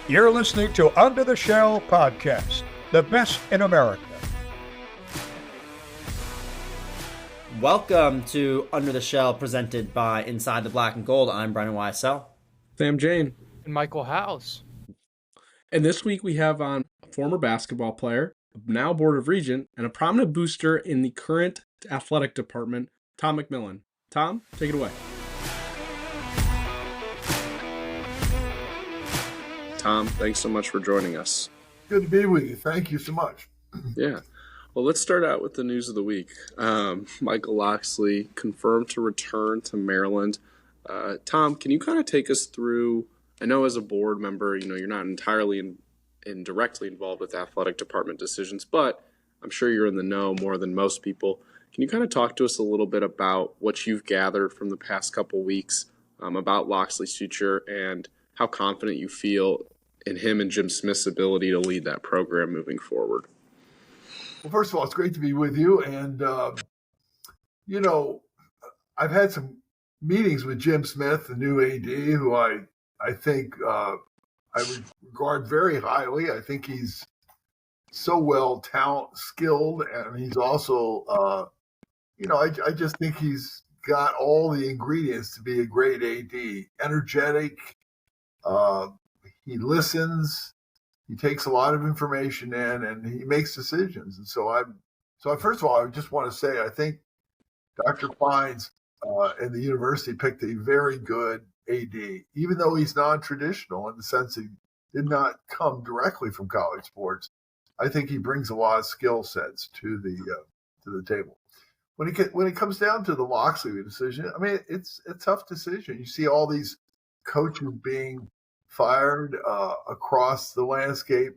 You're listening to Under the Shell Podcast, the best in America. Welcome to Under the Shell, presented by Inside the Black and Gold. I'm Brennan YSL. Sam Jane. And Michael House. And this week we have on a former basketball player, now Board of Regents, and a prominent booster in the current athletic department, Tom McMillen. Tom, take it away. Tom, thanks so much for joining us. Good to be with you. Thank you so much. Yeah. Well, let's start out with the news of the week. Michael Locksley confirmed to return to Maryland. Tom, can you kind of take us through, I know as a board member, you're not entirely directly involved with athletic department decisions, but I'm sure you're in the know more than most people. Can you kind of talk to us a little bit about what you've gathered from the past couple weeks about Locksley's future and how confident you feel in him and Jim Smith's ability to lead that program moving forward? Well, first of all, it's great to be with you. And, I've had some meetings with Jim Smith, the new AD, who I think I regard very highly. I think he's so well skilled, and he's also, I just think he's got all the ingredients to be a great AD. Energetic, he listens. He takes a lot of information in, and he makes decisions. And so first of all, I just want to say, I think Dr. Fines and the university picked a very good AD, even though he's non-traditional in the sense he did not come directly from college sports. I think he brings a lot of skill sets to the table. When it comes down to the Locksley decision, I mean, it's a tough decision. You see all these coaches being fired across the landscape.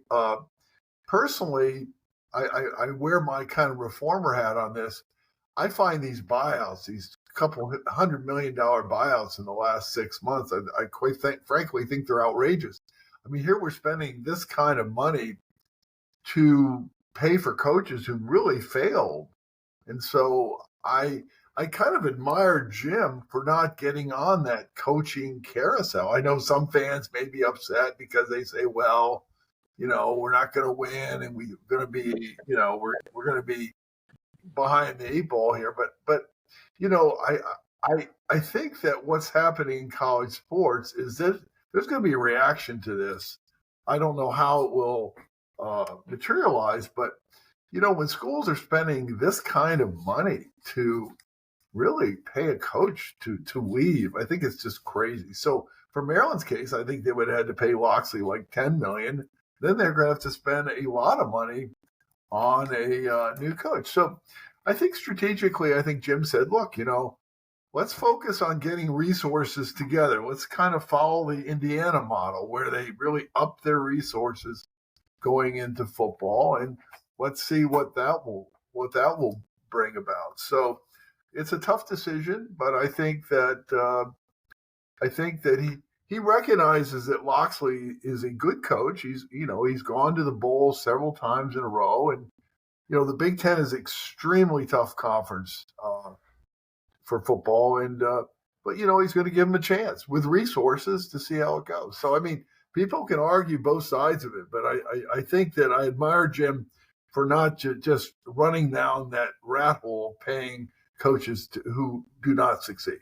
Personally, I wear my kind of reformer hat on this. I find these buyouts, these couple $100 million buyouts in the last 6 months, I quite frankly think they're outrageous. I mean, here we're spending this kind of money to pay for coaches who really failed. And so I kind of admire Jim for not getting on that coaching carousel. I know some fans may be upset because they say, well, we're not going to win and we're going to be, we're going to be behind the eight ball here. But I think that what's happening in college sports is that there's going to be a reaction to this. I don't know how it will materialize, but when schools are spending this kind of money to really pay a coach to leave, I think it's just crazy. So for Maryland's case, I think they would have had to pay Locksley like $10 million. Then they're going to have to spend a lot of money on a new coach. So I think strategically, I think Jim said, look, let's focus on getting resources together. Let's kind of follow the Indiana model where they really up their resources going into football, and let's see what that will bring about. So it's a tough decision, but I think that he recognizes that Locksley is a good coach. He's gone to the bowl several times in a row, and the Big Ten is an extremely tough conference for football, and but he's going to give him a chance with resources to see how it goes. So I mean, people can argue both sides of it, but I think that I admire Jim for not just running down that rat hole, paying coaches who do not succeed.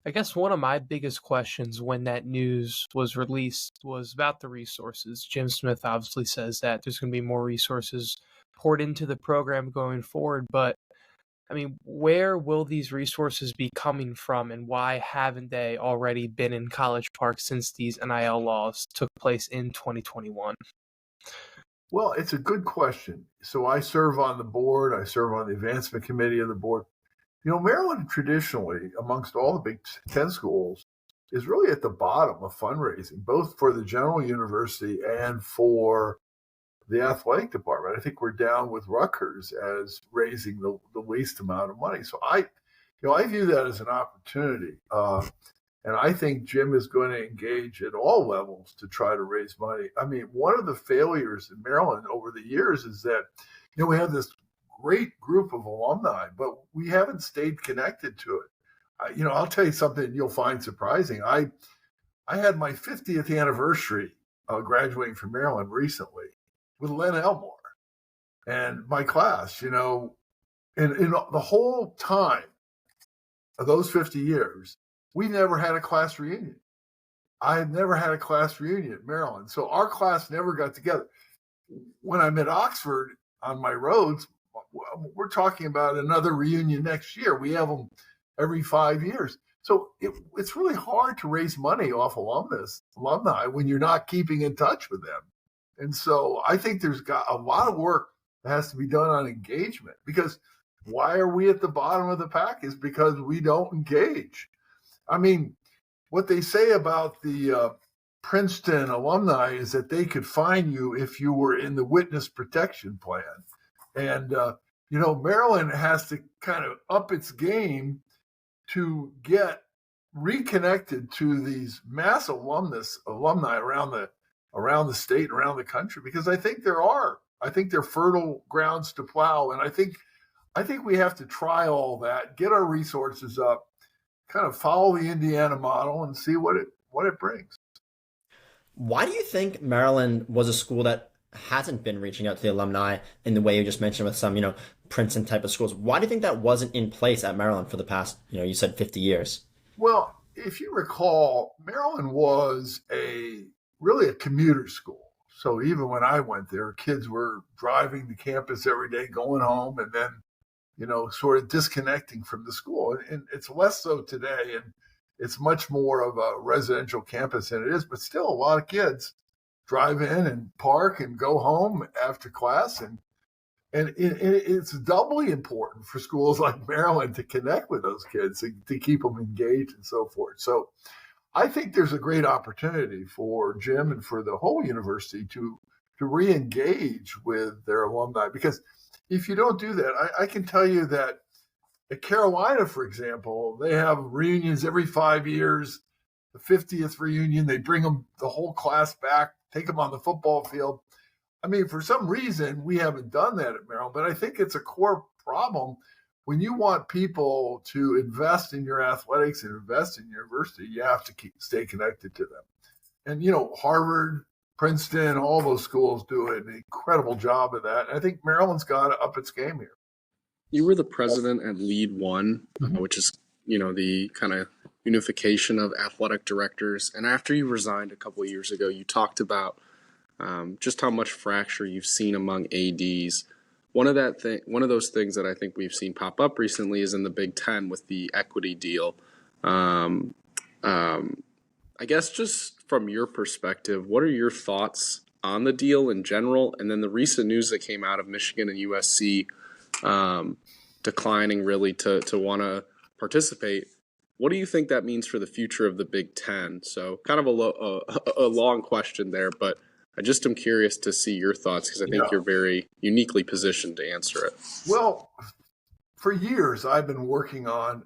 I guess one of my biggest questions when that news was released was about the resources. Jim Smith obviously says that there's going to be more resources poured into the program going forward, but I mean, where will these resources be coming from, and why haven't they already been in College Park since these NIL laws took place in 2021? Well, it's a good question. So I serve on the board. I serve on the advancement committee of the board. Maryland traditionally, amongst all the Big Ten schools, is really at the bottom of fundraising, both for the general university and for the athletic department. I think we're down with Rutgers as raising the least amount of money. So I view that as an opportunity. And I think Jim is going to engage at all levels to try to raise money. I mean, one of the failures in Maryland over the years is that, we have this great group of alumni, but we haven't stayed connected to it. I'll tell you something you'll find surprising. I had my 50th anniversary graduating from Maryland recently with Len Elmore and my class, in the whole time of those 50 years, we never had a class reunion. I had never had a class reunion at Maryland. So our class never got together. When I'm at Oxford on my Rhodes, we're talking about another reunion next year. We have them every 5 years. So it's really hard to raise money off alumni when you're not keeping in touch with them. And so I think there's got a lot of work that has to be done on engagement, because why are we at the bottom of the pack is because we don't engage. I mean, what they say about the Princeton alumni is that they could fine you if you were in the witness protection plan. And, Maryland has to kind of up its game to get reconnected to these mass alumni around the state, around the country, because I think they're fertile grounds to plow. And I think we have to try all that, get our resources up, kind of follow the Indiana model and see what it brings. Why do you think Maryland was a school that hasn't been reaching out to the alumni in the way you just mentioned with some, Princeton type of schools? Why do you think that wasn't in place at Maryland for the past, you said 50 years? Well, if you recall, Maryland was really a commuter school. So even when I went there, kids were driving to campus every day, going home, and then, sort of disconnecting from the school. And it's less so today, and it's much more of a residential campus than it is, but still a lot of kids drive in and park and go home after class. And it's doubly important for schools like Maryland to connect with those kids, to keep them engaged and so forth. So I think there's a great opportunity for Jim and for the whole university to re-engage with their alumni, because if you don't do that, I can tell you that at Carolina, for example, they have reunions every 5 years. The 50th reunion, they bring the whole class back, take them on the football field. I mean, for some reason, we haven't done that at Maryland, but I think it's a core problem. When you want people to invest in your athletics and invest in university, you have to stay connected to them. And, Harvard, Princeton, all those schools do an incredible job of that. And I think Maryland's got to up its game here. You were the president at Lead One, which is, the kind of unification of athletic directors. And after you resigned a couple of years ago, you talked about just how much fracture you've seen among ADs. One of those things that I think we've seen pop up recently is in the Big Ten with the equity deal. I guess just from your perspective, what are your thoughts on the deal in general? And then the recent news that came out of Michigan and USC declining really to want to participate. What do you think that means for the future of the Big Ten? So kind of a long question there, but I just am curious to see your thoughts, because I think you're very uniquely positioned to answer it. Well, for years, I've been working on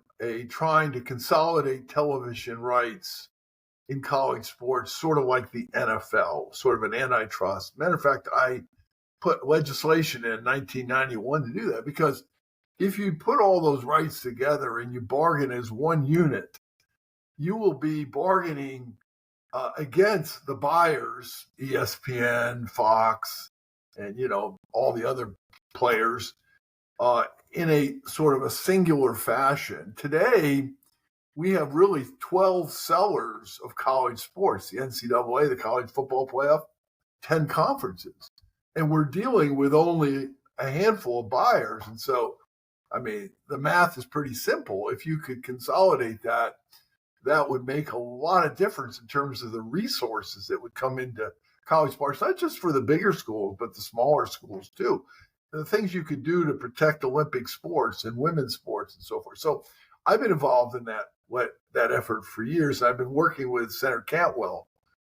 trying to consolidate television rights in college sports, sort of like the NFL, sort of an antitrust. Matter of fact, I put legislation in 1991 to do that, because if you put all those rights together and you bargain as one unit, you will be bargaining against the buyers, ESPN, Fox, and, all the other players in a sort of a singular fashion. Today, we have really 12 sellers of college sports, the NCAA, the College Football Playoff, 10 conferences. And we're dealing with only a handful of buyers. And so, I mean, the math is pretty simple. If you could consolidate that, that would make a lot of difference in terms of the resources that would come into college sports, not just for the bigger schools, but the smaller schools too. And the things you could do to protect Olympic sports and women's sports and so forth. So I've been involved in that effort for years. I've been working with Senator Cantwell,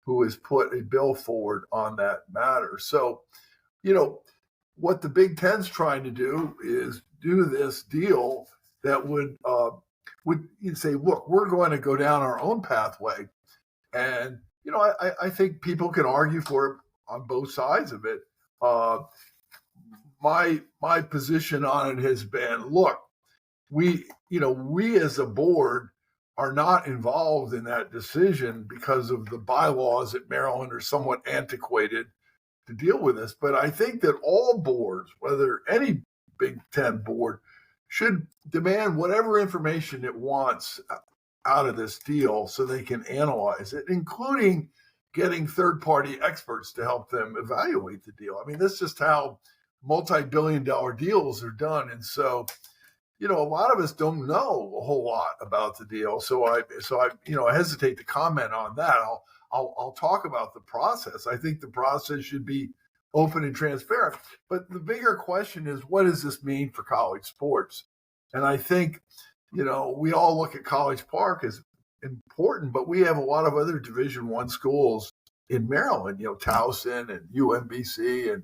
who has put a bill forward on that matter. So, what the Big Ten's trying to do is do this deal that would say, look, we're going to go down our own pathway. And, I think people can argue for it on both sides of it. My position on it has been, look, we as a board are not involved in that decision because of the bylaws at Maryland are somewhat antiquated to deal with this. But I think that all boards, whether any Big Ten board, should demand whatever information it wants out of this deal so they can analyze it, including getting third-party experts to help them evaluate the deal. I mean, that's just how multi-billion-dollar deals are done. And so, a lot of us don't know a whole lot about the deal. So I hesitate to comment on that. I'll talk about the process. I think the process should be open and transparent. But the bigger question is, what does this mean for college sports? And I think, we all look at College Park as important, but we have a lot of other Division I schools in Maryland, Towson and UMBC and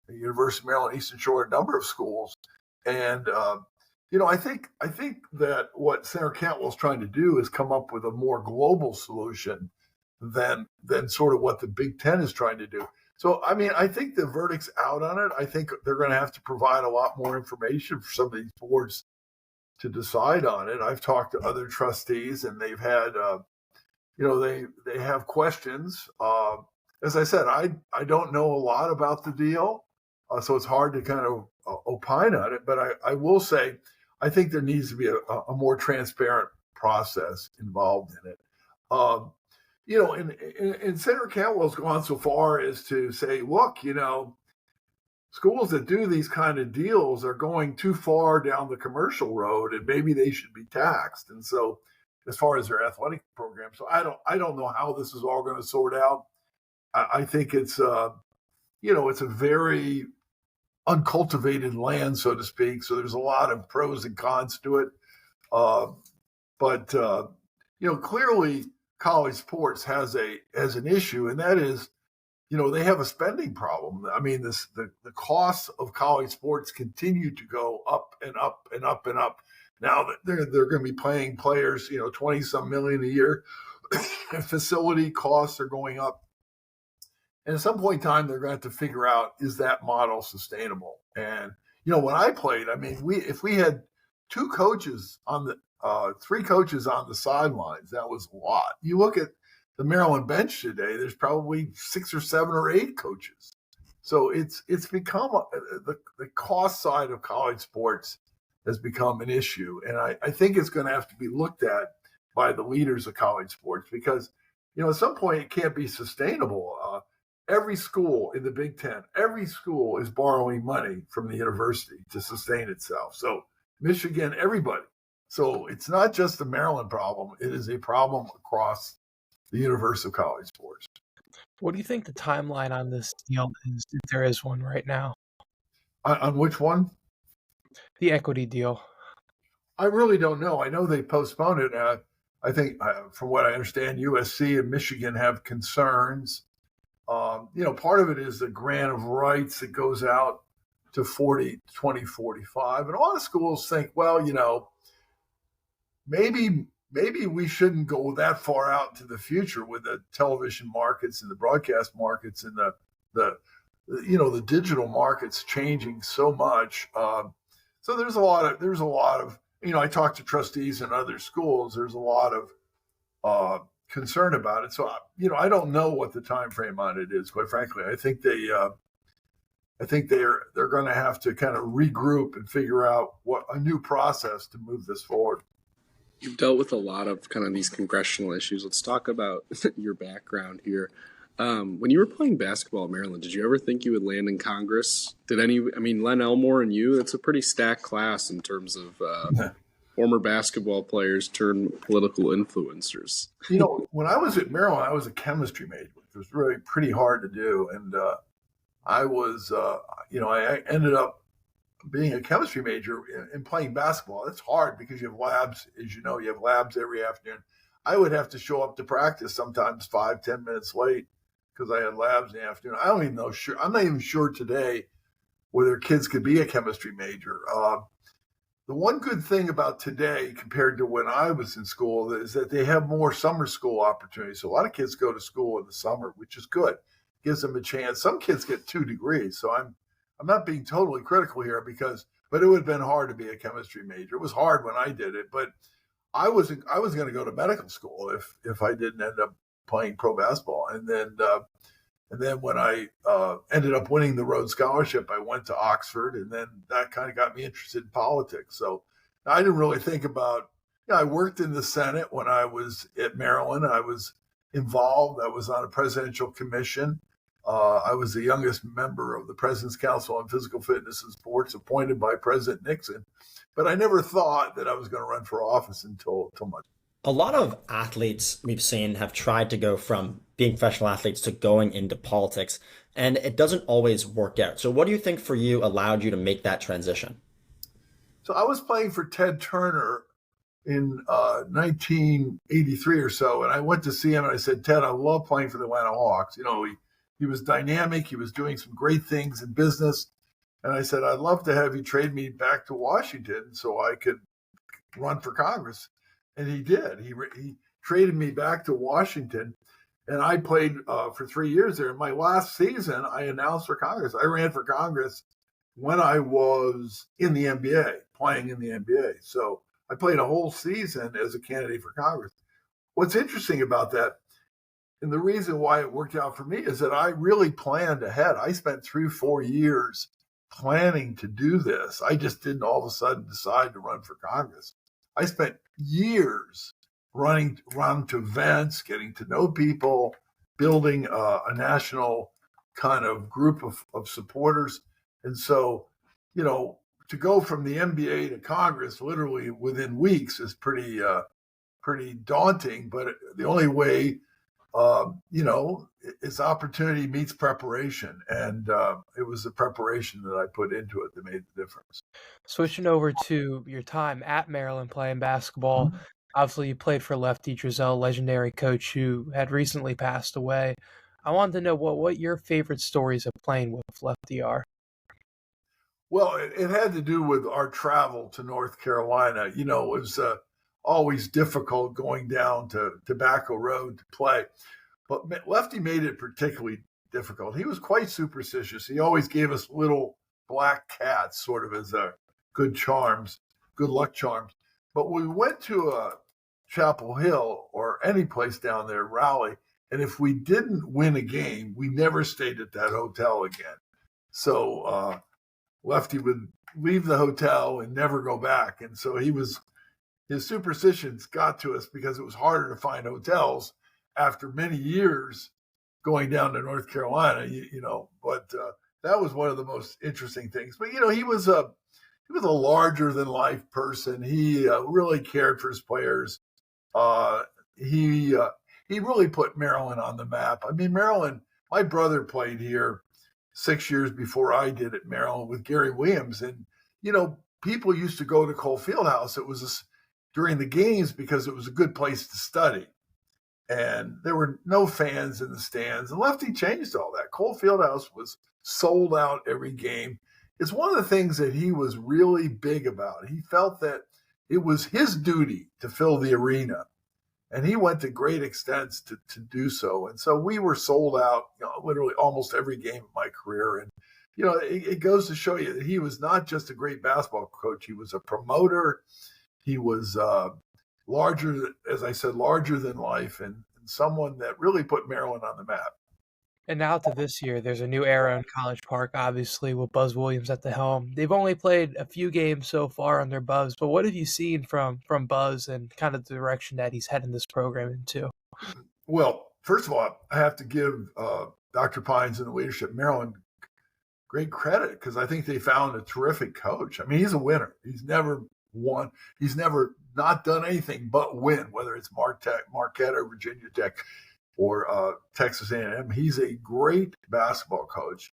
the University of Maryland Eastern Shore, a number of schools. And, I think that what Senator Cantwell's trying to do is come up with a more global solution than sort of what the Big Ten is trying to do. So, I think the verdict's out on it. I think they're going to have to provide a lot more information for some of these boards to decide on it. I've talked to other trustees, and they've had, they have questions. As I said, I don't know a lot about the deal, so it's hard to kind of opine on it. But I will say, I think there needs to be a more transparent process involved in it. And Senator Cantwell's gone so far as to say, look, schools that do these kind of deals are going too far down the commercial road, and maybe they should be taxed. And so, as far as their athletic program, so I don't know how this is all going to sort out. I think it's it's a very uncultivated land, so to speak. So there's a lot of pros and cons to it. But clearly college sports has an issue, and that is, they have a spending problem. I mean, the costs of college sports continue to go up and up and up and up. Now that they're going to be paying players, 20-some million a year. Facility costs are going up. And at some point in time, they're going to have to figure out, is that model sustainable? And, when I played, if we had three coaches on the sidelines, that was a lot. You look at the Maryland bench today, there's probably 6 or 7 or 8 coaches. So it's become the cost side of college sports has become an issue. And I think it's going to have to be looked at by the leaders of college sports because, at some point it can't be sustainable. Every school in the Big Ten, every school is borrowing money from the university to sustain itself. So Michigan, everybody. So it's not just a Maryland problem. It is a problem across the universe of college sports. What do you think the timeline on this deal is, if there is one right now? On which one? The equity deal. I really don't know. I know they postponed it. I think, from what I understand, USC and Michigan have concerns. Part of it is the grant of rights that goes out to 2045. And a lot of schools think, well, maybe we shouldn't go that far out into the future with the television markets and the broadcast markets and the digital markets changing so much. So there's a lot of, I talked to trustees in other schools. There's a lot of concern about it. So, I don't know what the time frame on it is, quite frankly. I think they're going to have to kind of regroup and figure out what a new process to move this forward. You've dealt with a lot of kind of these congressional issues. Let's talk about your background here. When you were playing basketball at Maryland, did you ever think you would land in Congress? Len Elmore and you, it's a pretty stacked class in terms of former basketball players turned political influencers. When I was at Maryland, I was a chemistry major, which was really pretty hard to do. And I was, I ended up being a chemistry major and playing basketball. It's hard because you have labs, as you know, you have labs every afternoon. I would have to show up to practice sometimes 5-10 minutes late because I had labs in the afternoon. I'm not even sure today whether kids could be a chemistry major. The one good thing about today compared to when I was in school is that they have more summer school opportunities. So a lot of kids go to school in the summer, which is good. Gives them a chance. Some kids get 2 degrees. So I'm not being totally critical here but it would have been hard to be a chemistry major. It was hard when I did it, but I was going to go to medical school if I didn't end up playing pro basketball. And then when I ended up winning the Rhodes Scholarship, I went to Oxford, and then that kind of got me interested in politics. So I didn't really think about. I worked in the Senate when I was at Maryland. I was involved. I was on a presidential commission. I was the youngest member of the President's Council on Physical Fitness and Sports, appointed by President Nixon. But I never thought that I was going to run for office until much. A lot of athletes we've seen have tried to go from being professional athletes to going into politics, and it doesn't always work out. So what do you think for you allowed you to make that transition? So I was playing for Ted Turner in 1983 or so, and I went to see him, and I said, Ted, I love playing for the Atlanta Hawks. He was dynamic. He was doing some great things in business. And I said, I'd love to have you trade me back to Washington so I could run for Congress. And he did. He traded me back to Washington, and I played for 3 years there. In my last season, I announced for Congress. I ran for Congress when I was in the NBA, playing in the NBA. So I played a whole season as a candidate for Congress. What's interesting about that, and the reason why it worked out for me, is that I really planned ahead. I spent 3 or 4 years planning to do this. I just didn't all of a sudden decide to run for Congress. I spent years running around to events, getting to know people, building a national kind of group of supporters. And so, to go from the NBA to Congress literally within weeks is pretty daunting. But the only way, it's opportunity meets preparation. And it was the preparation that I put into it that made the difference. Switching over to your time at Maryland playing basketball, obviously you played for Lefty Driesell, legendary coach who had recently passed away. I wanted to know what your favorite stories of playing with Lefty are. Well, it had to do with our travel to North Carolina. It was always difficult going down to Tobacco Road to play. But Lefty made it particularly difficult. He was quite superstitious. He always gave us little black cats sort of as good luck charms. But we went to Chapel Hill or any place down there, Raleigh, and if we didn't win a game, we never stayed at that hotel again. So Lefty would leave the hotel and never go back. And so his superstitions got to us because it was harder to find hotels after many years going down to North Carolina, but that was one of the most interesting things. But, he was a larger than life person. He really cared for his players. He really put Maryland on the map. I mean, Maryland, my brother played here 6 years before I did at Maryland with Gary Williams. And, people used to go to Cole Fieldhouse. It was during the games because it was a good place to study. And there were no fans in the stands. And Lefty changed all that. Cole Fieldhouse was sold out every game. It's one of the things that he was really big about. He felt that it was his duty to fill the arena. And he went to great extents to do so. And so we were sold out, literally almost every game of my career. And, it goes to show you that he was not just a great basketball coach. He was a promoter. He was larger than life, and someone that really put Maryland on the map. And now to this year, there's a new era in College Park, obviously, with Buzz Williams at the helm. They've only played a few games so far under Buzz, but what have you seen from Buzz and kind of the direction that he's heading this program into? Well, first of all, I have to give Dr. Pines and the leadership at Maryland great credit because I think they found a terrific coach. I mean, he's a winner. He's never won. He's never not done anything but win, whether it's Marquette or Virginia Tech or Texas A&M. He's a great basketball coach.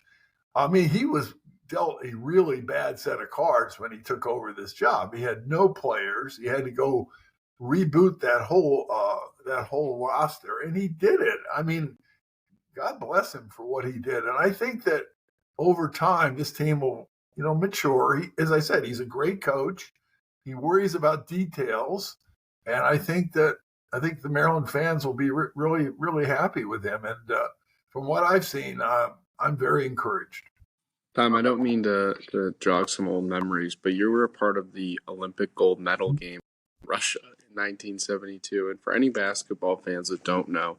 I mean, he was dealt a really bad set of cards when he took over this job. He had no players. He had to go reboot that whole roster, and he did it. I mean, God bless him for what he did. And I think that over time, this team will, mature. As I said, he's a great coach. He worries about details, and I think the Maryland fans will be really, really happy with him. And from what I've seen, I'm very encouraged. Tom, I don't mean to jog some old memories, but you were a part of the Olympic gold medal game in Russia in 1972. And for any basketball fans that don't know,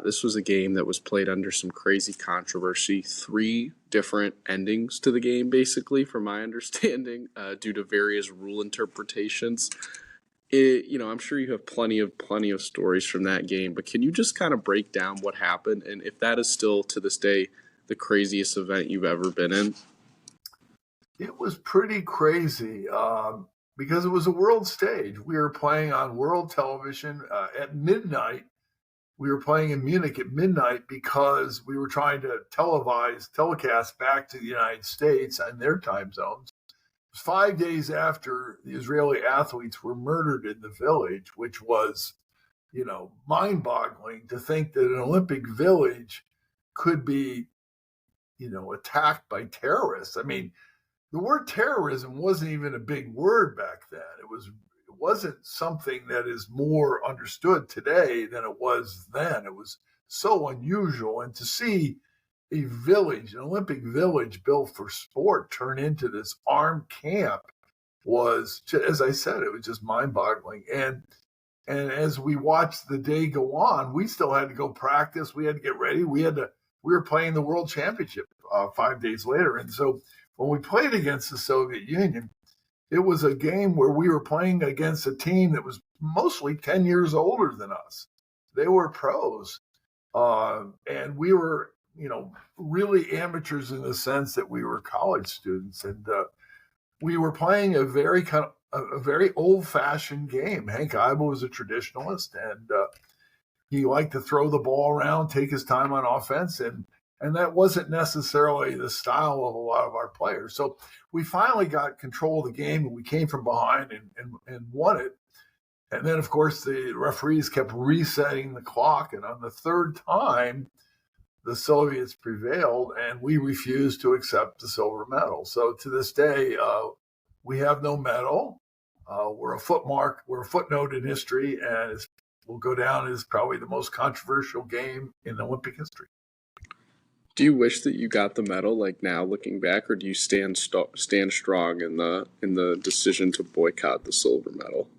this was a game that was played under some crazy controversy. 3 different endings to the game, basically, from my understanding, due to various rule interpretations. I'm sure you have plenty of stories from that game, but can you just kind of break down what happened and if that is still to this day the craziest event you've ever been in? It was pretty crazy because it was a world stage. We were playing on world television at midnight. We were playing in Munich at midnight because we were trying to telecast back to the United States and their time zones. 5 days after the Israeli athletes were murdered in the village, which was, mind-boggling to think that an Olympic village could be, attacked by terrorists. I mean, the word terrorism wasn't even a big word back then. It wasn't something that is more understood today than it was then. It was so unusual. And to see a village, an Olympic village built for sport, turn into this armed camp was, as I said, it was just mind-boggling. And as we watched the day go on, we still had to go practice. We had to get ready. We were playing the World Championship 5 days later. And so when we played against the Soviet Union, it was a game where we were playing against a team that was mostly 10 years older than us. They were pros. And we were, really amateurs in the sense that we were college students. And we were playing a very old-fashioned game. Hank Eibel was a traditionalist, and he liked to throw the ball around, take his time on offense, and that wasn't necessarily the style of a lot of our players. So we finally got control of the game, and we came from behind and won it. And then, of course, the referees kept resetting the clock, and on the third time, the Soviets prevailed, and we refused to accept the silver medal. So to this day, we have no medal. We're a footnote in history, and it will go down as probably the most controversial game in Olympic history. Do you wish that you got the medal, like now looking back, or do you stand strong in the decision to boycott the silver medal?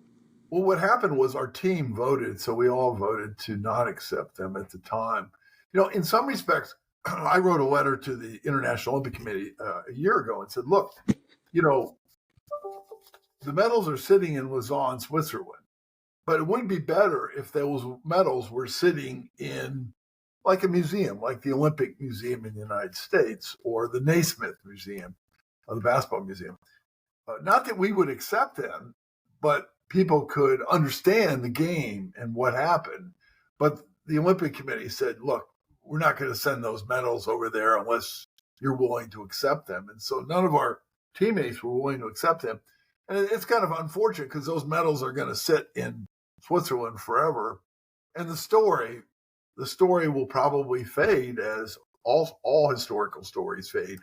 Well, what happened was our team voted, so we all voted to not accept them at the time. In some respects, I wrote a letter to the International Olympic Committee a year ago and said, look, the medals are sitting in Lausanne, Switzerland, but it wouldn't be better if those medals were sitting in like a museum, like the Olympic Museum in the United States or the Naismith Museum, or the Basketball Museum. Not that we would accept them, but people could understand the game and what happened. But the Olympic Committee said, look, we're not going to send those medals over there unless you're willing to accept them. And so none of our teammates were willing to accept them. And it's kind of unfortunate because those medals are going to sit in Switzerland forever. And the story will probably fade as all historical stories fade.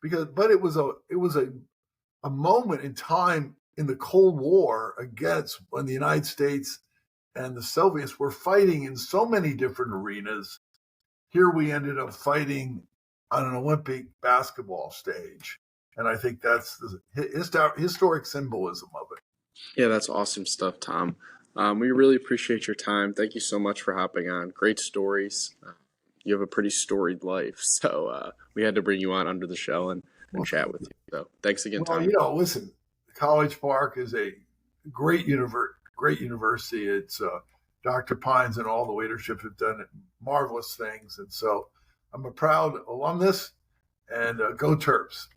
But it was a moment in time in the Cold War against when the United States and the Soviets were fighting in so many different arenas. Here we ended up fighting on an Olympic basketball stage. And I think that's the historic symbolism of it. Yeah, that's awesome stuff, Tom. We really appreciate your time. Thank you so much for hopping on. Great stories. You have a pretty storied life. So we had to bring you on under the shell and chat with you. So thanks again, Tom. Listen, College Park is a great university. It's Dr. Pines and all the leadership have done marvelous things. And so I'm a proud alumnus, and go Terps.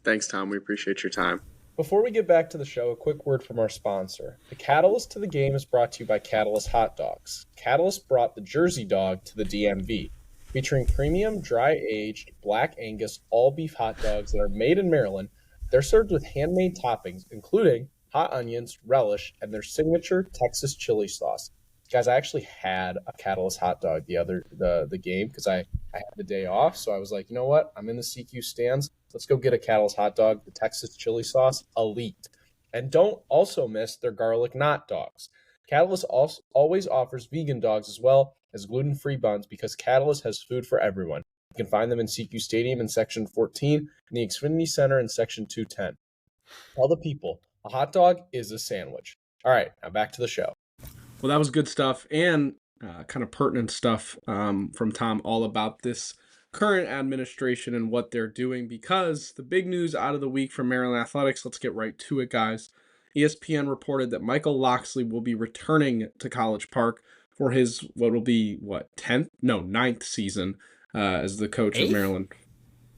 Thanks, Tom. We appreciate your time. Before we get back to the show, a quick word from our sponsor. The Catalyst to the Game is brought to you by Catalyst Hot Dogs. Catalyst brought the Jersey Dog to the DMV, featuring premium, dry-aged, Black Angus all-beef hot dogs that are made in Maryland. They're served with handmade toppings, including hot onions, relish, and their signature Texas chili sauce. Guys, I actually had a Catalyst hot dog the game because I had the day off. So I was like, you know what? I'm in the CQ stands. Let's go get a Catalyst hot dog. The Texas chili sauce, elite. And don't also miss their garlic knot dogs. Catalyst always offers vegan dogs as well as gluten-free buns because Catalyst has food for everyone. You can find them in CQ Stadium in Section 14 and the Xfinity Center in Section 210. Tell the people, a hot dog is a sandwich. All right, now back to the show. Well, that was good stuff and kind of pertinent stuff from Tom all about this current administration and what they're doing, because the big news out of the week from Maryland Athletics, let's get right to it, guys. ESPN reported that Michael Locksley will be returning to College Park for his, what will be, ninth season as the coach of Maryland.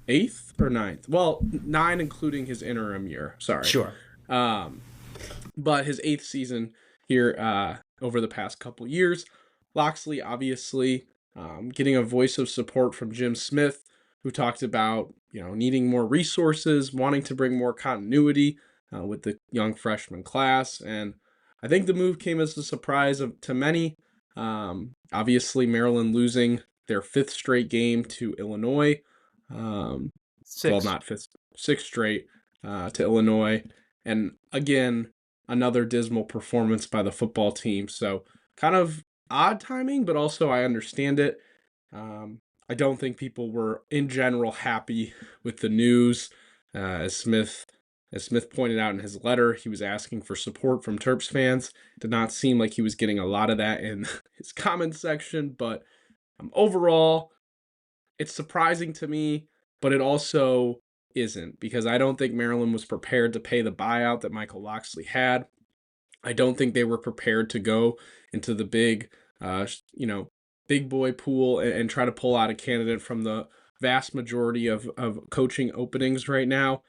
8th or 9th? Well, 9 including his interim year, sorry. Sure. But his 8th season here over the past couple years. Locksley, obviously, getting a voice of support from Jim Smith, who talked about, needing more resources, wanting to bring more continuity with the young freshman class. And I think the move came as a surprise to many. Obviously, Maryland losing their 5th straight game to Illinois. Sixth straight to Illinois. And again, another dismal performance by the football team. So kind of odd timing, but also I understand it. I don't think people were in general happy with the news. As Smith pointed out in his letter, he was asking for support from Terps fans. Did not seem like he was getting a lot of that in his comment section, but overall, it's surprising to me, but it also isn't, because I don't think Maryland was prepared to pay the buyout that Michael Locksley had. I don't think they were prepared to go into the big boy pool and try to pull out a candidate from the vast majority of coaching openings right now.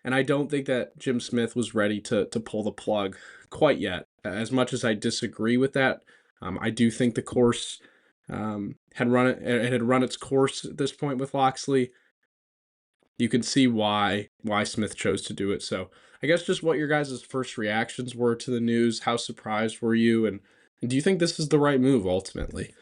And I don't think that Jim Smith was ready to pull the plug quite yet. As much as I disagree with that, I do think the course had run its course at this point with Locksley. You can see why Smith chose to do it. So I guess just what your guys' first reactions were to the news. How surprised were you? And do you think this is the right move ultimately?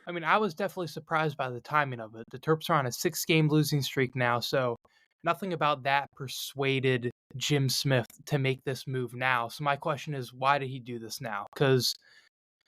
I mean, I was definitely surprised by the timing of it. The Terps are on a 6-game losing streak now, so nothing about that persuaded Jim Smith to make this move now. So my question is, why did he do this now? Because,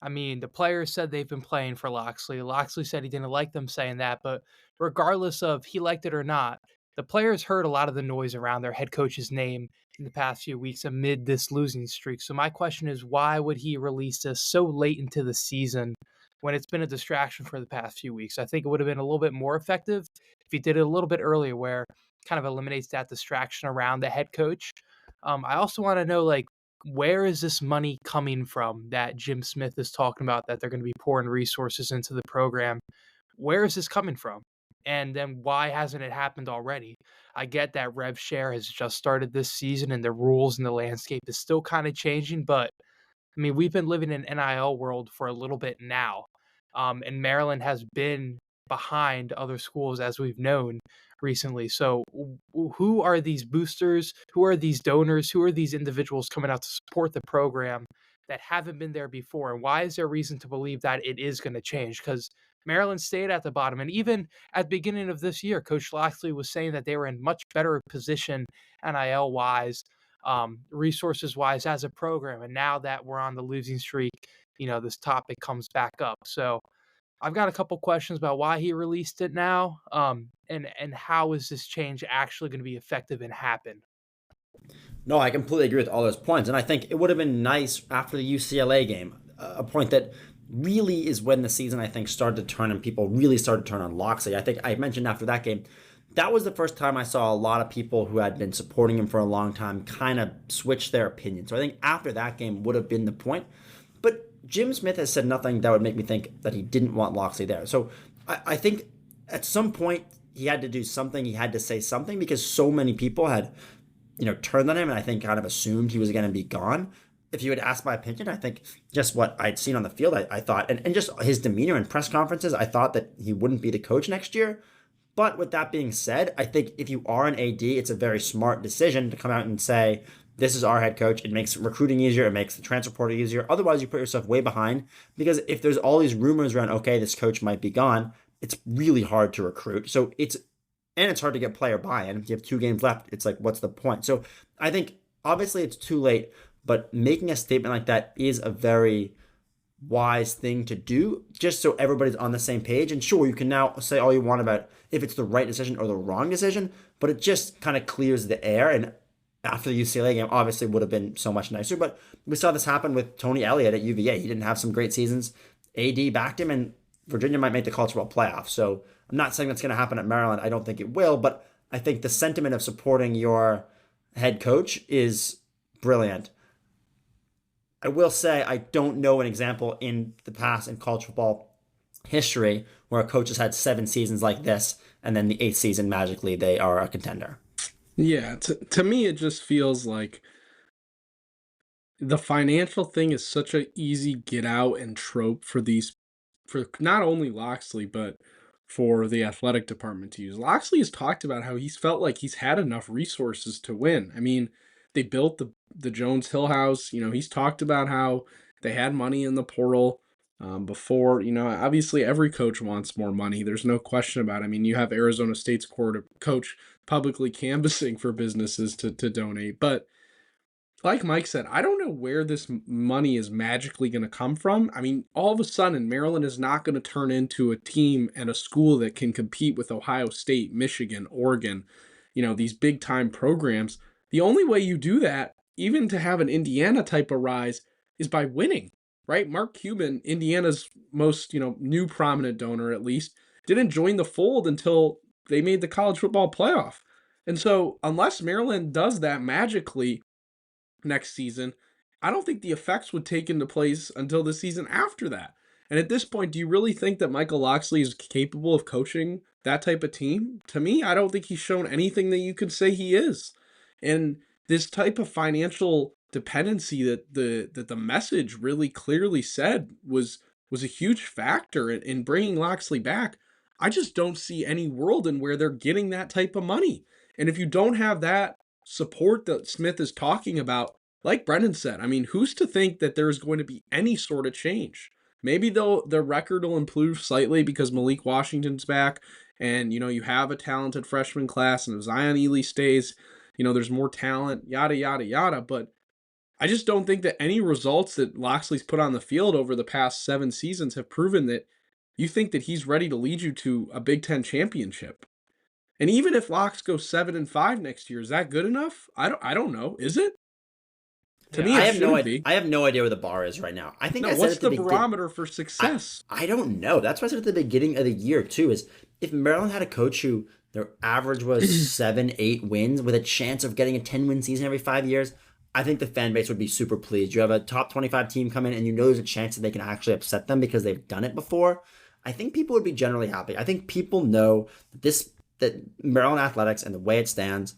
I mean, the players said they've been playing for Locksley. Locksley said he didn't like them saying that, but regardless of he liked it or not, the players heard a lot of the noise around their head coach's name in the past few weeks amid this losing streak. So my question is, why would he release this so late into the season when it's been a distraction for the past few weeks? I think it would have been a little bit more effective if he did it a little bit earlier, where it kind of eliminates that distraction around the head coach. I also want to know, where is this money coming from that Jim Smith is talking about, that they're going to be pouring resources into the program? Where is this coming from? And then why hasn't it happened already? I get that rev share has just started this season and the rules and the landscape is still kind of changing, but I mean, we've been living in NIL world for a little bit now. And Maryland has been behind other schools, as we've known recently. So who are these boosters? Who are these donors? Who are these individuals coming out to support the program that haven't been there before? And why is there reason to believe that it is going to change? Because Maryland stayed at the bottom. And even at the beginning of this year, Coach Locksley was saying that they were in much better position NIL-wise, resources-wise as a program. And now that we're on the losing streak, this topic comes back up. So I've got a couple questions about why he released it now, and how is this change actually going to be effective and happen? No, I completely agree with all those points. And I think it would have been nice after the UCLA game, a point that really is when the season, I think, started to turn and people really started to turn on Locksley. I think I mentioned after that game, that was the first time I saw a lot of people who had been supporting him for a long time kind of switch their opinion. So I think after that game would have been the point. But Jim Smith has said nothing that would make me think that he didn't want Locksley there. So I think at some point he had to do something. He had to say something because so many people had, turned on him and I think kind of assumed he was going to be gone. If you had asked my opinion, I think just what I'd seen on the field, I thought, and just his demeanor in press conferences, I thought that he wouldn't be the coach next year. But with that being said, I think if you are an AD, it's a very smart decision to come out and say, this is our head coach. It makes recruiting easier. It makes the transfer portal easier. Otherwise, you put yourself way behind because if there's all these rumors around, okay, this coach might be gone, it's really hard to recruit. So it's hard to get player buy-in. If you have 2 games left, it's like, what's the point? So I think obviously it's too late, but making a statement like that is a very wise thing to do just so everybody's on the same page. And sure, you can now say all you want about if it's the right decision or the wrong decision, but it just kind of clears the air. And after the UCLA game obviously would have been so much nicer. But we saw this happen with Tony Elliott at UVA. He didn't have some great seasons. AD backed him, and Virginia might make the college football playoff. So I'm not saying that's going to happen at Maryland. I don't think it will, but I think the sentiment of supporting your head coach is brilliant. I will say I don't know an example in the past in college football history where a coach has had 7 seasons like this, and then the 8th season, magically, they are a contender. Yeah, to me, it just feels like the financial thing is such an easy get out and trope for not only Locksley, but for the athletic department to use. Locksley has talked about how he's felt like he's had enough resources to win. I mean, they built the Jones Hill House. He's talked about how they had money in the portal before. Obviously every coach wants more money. There's no question about it. I mean, you have Arizona State's coach publicly canvassing for businesses to donate. But like Mike said, I don't know where this money is magically going to come from. I mean, all of a sudden, Maryland is not going to turn into a team and a school that can compete with Ohio State, Michigan, Oregon, these big time programs. The only way you do that, even to have an Indiana type of rise, is by winning, right? Mark Cuban, Indiana's most, new prominent donor at least, didn't join the fold until they made the college football playoff. And so unless Maryland does that magically next season, I don't think the effects would take into place until the season after that. And at this point, do you really think that Michael Locksley is capable of coaching that type of team? To me, I don't think he's shown anything that you could say he is. And this type of financial dependency that the message really clearly said was a huge factor in bringing Locksley back. I just don't see any world in where they're getting that type of money. And if you don't have that support that Smith is talking about, like Brendan said, I mean, who's to think that there's going to be any sort of change? Maybe the record will improve slightly because Malik Washington's back and, you have a talented freshman class, and if Zion Ely stays, there's more talent, yada, yada, yada. But I just don't think that any results that Locksley's put on the field over the past 7 seasons have proven that you think that he's ready to lead you to a Big Ten championship. And even if Locks goes 7-5 next year, is that good enough? I don't know. Is it? To me, I have no idea where the bar is right now. I think what's the barometer for success? I don't know. That's why I said at the beginning of the year too. Is if Maryland had a coach who their average was 7-8 wins with a chance of getting a 10-win season every 5 years, I think the fan base would be super pleased. You have a top 25 team come in, and there's a chance that they can actually upset them because they've done it before. I think people would be generally happy. I think people know that Maryland athletics and the way it stands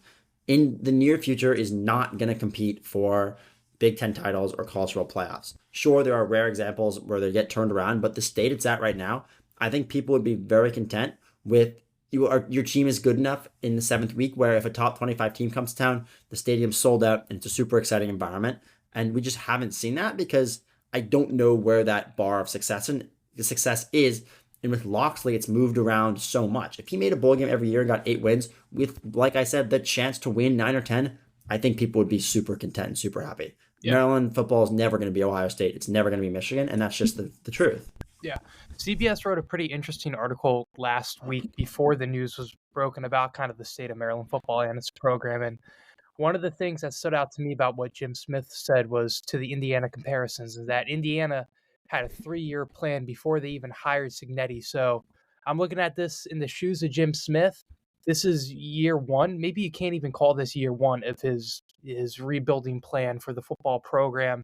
in the near future is not going to compete for Big Ten titles or college football playoffs. Sure, there are rare examples where they get turned around, but the state it's at right now, I think people would be very content with your team is good enough in the 7th week where if a top 25 team comes to town, the stadium's sold out and it's a super exciting environment. And we just haven't seen that because I don't know where that bar of success is. And with Locksley, it's moved around so much. If he made a bowl game every year and got 8 wins with, like I said, the chance to win 9 or 10, I think people would be super content and super happy. Yeah. Maryland football is never going to be Ohio State. It's never going to be Michigan, and that's just the truth. Yeah. CBS wrote a pretty interesting article last week before the news was broken about kind of the state of Maryland football and its program. And one of the things that stood out to me about what Jim Smith said was to the Indiana comparisons, is that Indiana had a 3-year plan before they even hired Cignetti. So I'm looking at this in the shoes of Jim Smith. This is year 1. Maybe you can't even call this year 1 of his rebuilding plan for the football program.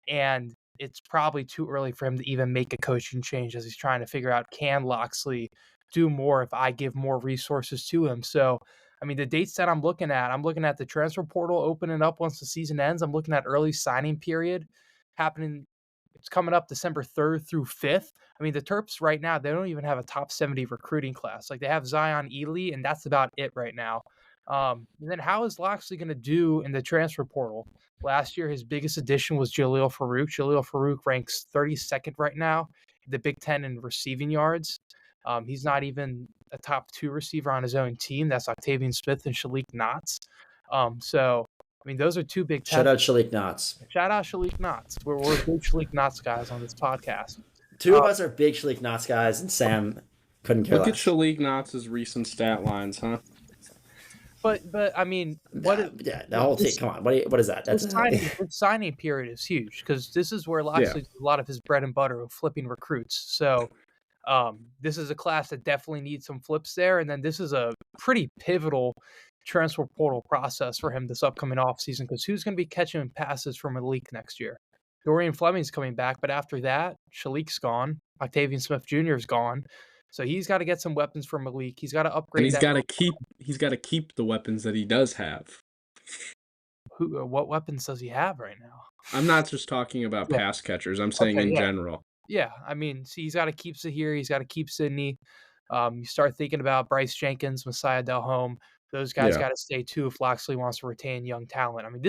And it's probably too early for him to even make a coaching change as he's trying to figure out, can Locksley do more if I give more resources to him? So, I mean, the dates that I'm looking at the transfer portal opening up once the season ends. I'm looking at early signing period happening. It's coming up December 3rd through 5th. I mean, the Terps right now, they don't even have a top 70 recruiting class. Like, they have Zion Ely, and that's about it right now. And then how is Locksley going to do in the transfer portal? Last year, his biggest addition was Jaleel Farouk. Jaleel Farouk ranks 32nd right now in the Big Ten in receiving yards. He's not even a top 2 receiver on his own team. That's Octavian Smith and Shalik Knotts. So, I mean, those are 2 Big Ten. Shout out Shalik Knotts. Shout out Shalik Knotts. We're big Shalik Knotts guys on this podcast. 2 of us are big Shalik Knotts guys, and Sam couldn't care less. Look at Shalik Knotts' recent stat lines, huh? But I mean, the whole team. Come on, what is that? That's the signing period is huge because this is where Locksley does a lot of his bread and butter of flipping recruits. So this is a class that definitely needs some flips there, and then this is a pretty pivotal transfer portal process for him this upcoming offseason because who's going to be catching passes from Malik next year? Dorian Fleming's coming back, but after that, Shalik's gone. Octavian Smith Jr. is gone. So he's got to get some weapons for Malik. He's got to upgrade. And he's got to keep the weapons that he does have. What weapons does he have right now? I'm not just talking about pass catchers. I'm saying in general. Yeah, I mean, see, he's got to keep Zahir. He's got to keep Sidney. You start thinking about Bryce Jenkins, Messiah Delhomme. Those guys got to stay too if Locksley wants to retain young talent. I mean,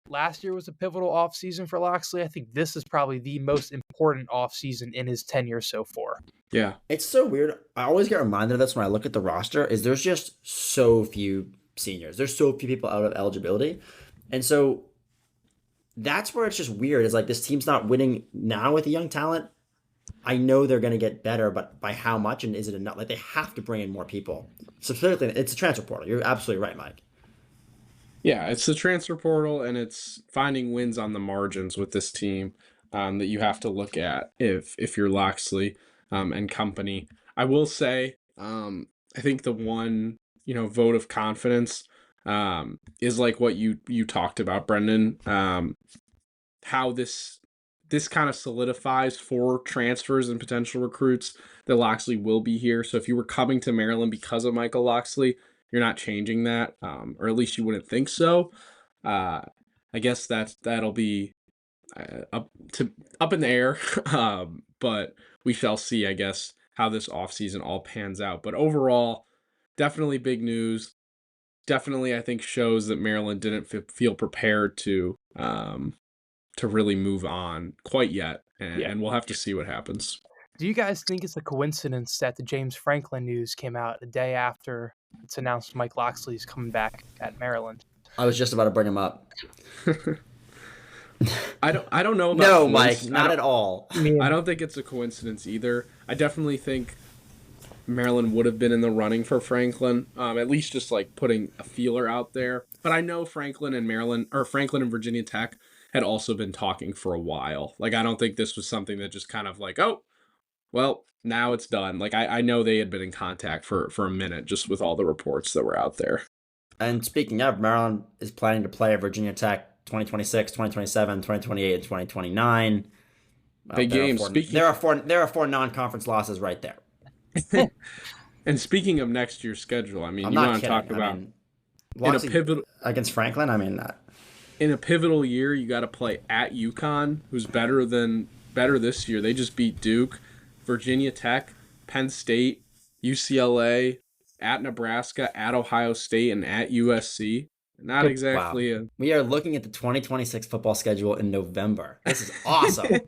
last year was a pivotal offseason for Locksley. I think this is probably the most important offseason in his tenure so far. Yeah. It's so weird. I always get reminded of this when I look at the roster, is there's just so few seniors. There's so few people out of eligibility. And so that's where it's just weird. Is like this team's not winning now with the young talent. I know they're going to get better, but by how much and is it enough? Like they have to bring in more people. So specifically, it's a transfer portal. You're absolutely right, Mike. Yeah, it's the transfer portal, and it's finding wins on the margins with this team that you have to look at if you're Locksley and company. I will say, I think the one vote of confidence is like what you talked about, Brendan. How this kind of solidifies for transfers and potential recruits that Locksley will be here. So if you were coming to Maryland because of Michael Locksley, you're not changing that, or at least you wouldn't think so. I guess that'll be up in the air, but we shall see, I guess, how this offseason all pans out. But overall, definitely big news. Definitely, I think, shows that Maryland didn't feel prepared to really move on quite yet, and we'll have to see what happens. Do you guys think it's a coincidence that the James Franklin news came out a day after it's announced Mike Locksley's coming back at Maryland? I was just about to bring him up. I don't know about no, Mike, not at all. I don't think it's a coincidence either. I definitely think Maryland would have been in the running for Franklin, at least just like putting a feeler out there. But I know Franklin and Virginia Tech had also been talking for a while. Like, I don't think this was something that just kind of like, oh, well, now it's done. Like, I know they had been in contact for a minute just with all the reports that were out there. And speaking of, Maryland is planning to play Virginia Tech 2026, 2027, 2028, and 2029. Big games. There are four non-conference losses right there. And speaking of next year's schedule, I mean, you want to talk about in a pivotal against Franklin. I mean, in a pivotal year, you got to play at UConn, who's better this year. They just beat Duke, Virginia Tech, Penn State, UCLA, at Nebraska, at Ohio State, and at USC. Not exactly. Wow. We are looking at the 2026 football schedule in November. This is awesome.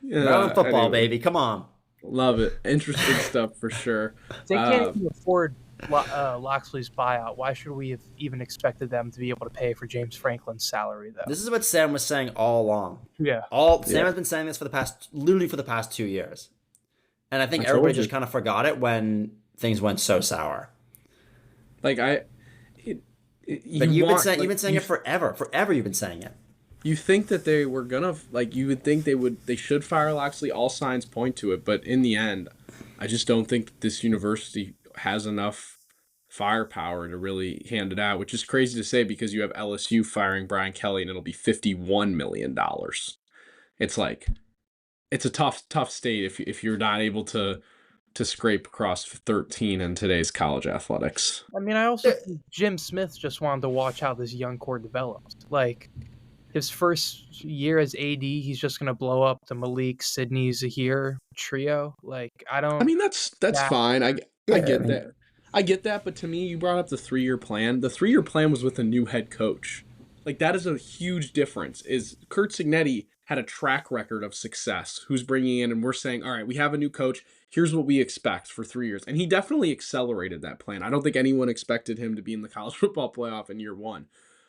Maryland football, baby. Come on. Love it. Interesting stuff for sure. They can't even afford Locksley's buyout. Why should we have even expected them to be able to pay for James Franklin's salary, though? This is what Sam was saying all along. Yeah. Sam has been saying this for the past 2 years. And I think everybody just kind of forgot it when things went so sour. Like, you've been saying it forever. Forever you've been saying it. You think that they were gonna, like, you would think they should fire Locksley. All signs point to it, but in the end, I just don't think that this university has enough firepower to really hand it out, which is crazy to say because you have LSU firing Brian Kelly and it'll be $51 million. It's like, it's a tough state if you're not able to scrape across 13 in today's college athletics. I mean, I also think Jim Smith just wanted to watch how this young core develops. Like, his first year as AD, he's just going to blow up the Malik, Sidney, Zahir trio. Like, I mean, that's fine. I get that. I get that, but to me, you brought up the 3-year plan. The 3-year plan was with a new head coach. Like, that is a huge difference. Is Kurt Signetti had a track record of success, who's bringing in, and we're saying, all right, we have a new coach. Here's what we expect for 3 years. And he definitely accelerated that plan. I don't think anyone expected him to be in the college football playoff in year 1.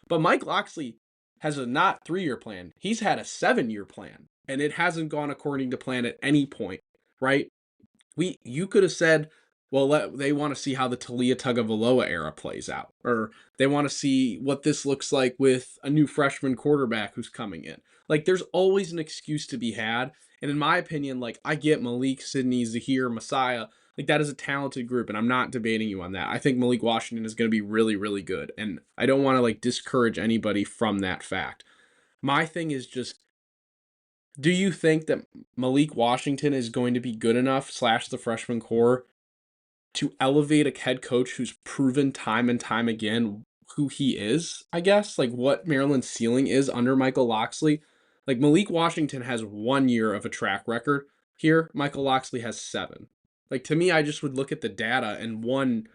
But Mike Locksley has a not 3-year plan. He's had a 7-year plan, and it hasn't gone according to plan at any point, right? You could have said, well, they want to see how the Talia Tagovailoa era plays out, or they want to see what this looks like with a new freshman quarterback who's coming in. Like, there's always an excuse to be had. And in my opinion, like, I get Malik, Sidney, Zahir, Messiah. Like, that is a talented group, and I'm not debating you on that. I think Malik Washington is going to be really, really good, and I don't want to, like, discourage anybody from that fact. My thing is just, do you think that Malik Washington is going to be good enough, / the freshman core, to elevate a head coach who's proven time and time again who he is, I guess? Like, what Maryland's ceiling is under Michael Locksley? Like, Malik Washington has 1 year of a track record here. Michael Locksley has 7. Like, to me, I just would look at the data, and one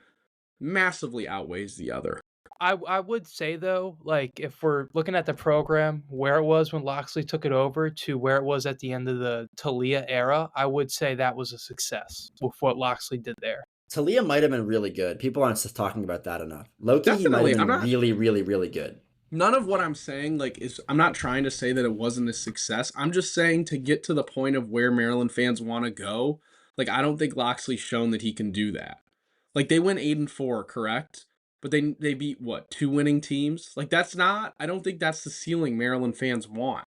massively outweighs the other. I would say, though, like, if we're looking at the program, where it was when Locksley took it over to where it was at the end of the Talia era, I would say that was a success with what Locksley did there. Talia might have been really good. People aren't talking about that enough. Loki, he might Definitely. have I'm been not- really, really, really good. None of what I'm saying, like, is, I'm not trying to say that it wasn't a success. I'm just saying, to get to the point of where Maryland fans want to go, like, I don't think Locksley's shown that he can do that. Like, they went 8-4, correct? But they beat, what, 2 winning teams? Like, that's not, I don't think that's the ceiling Maryland fans want.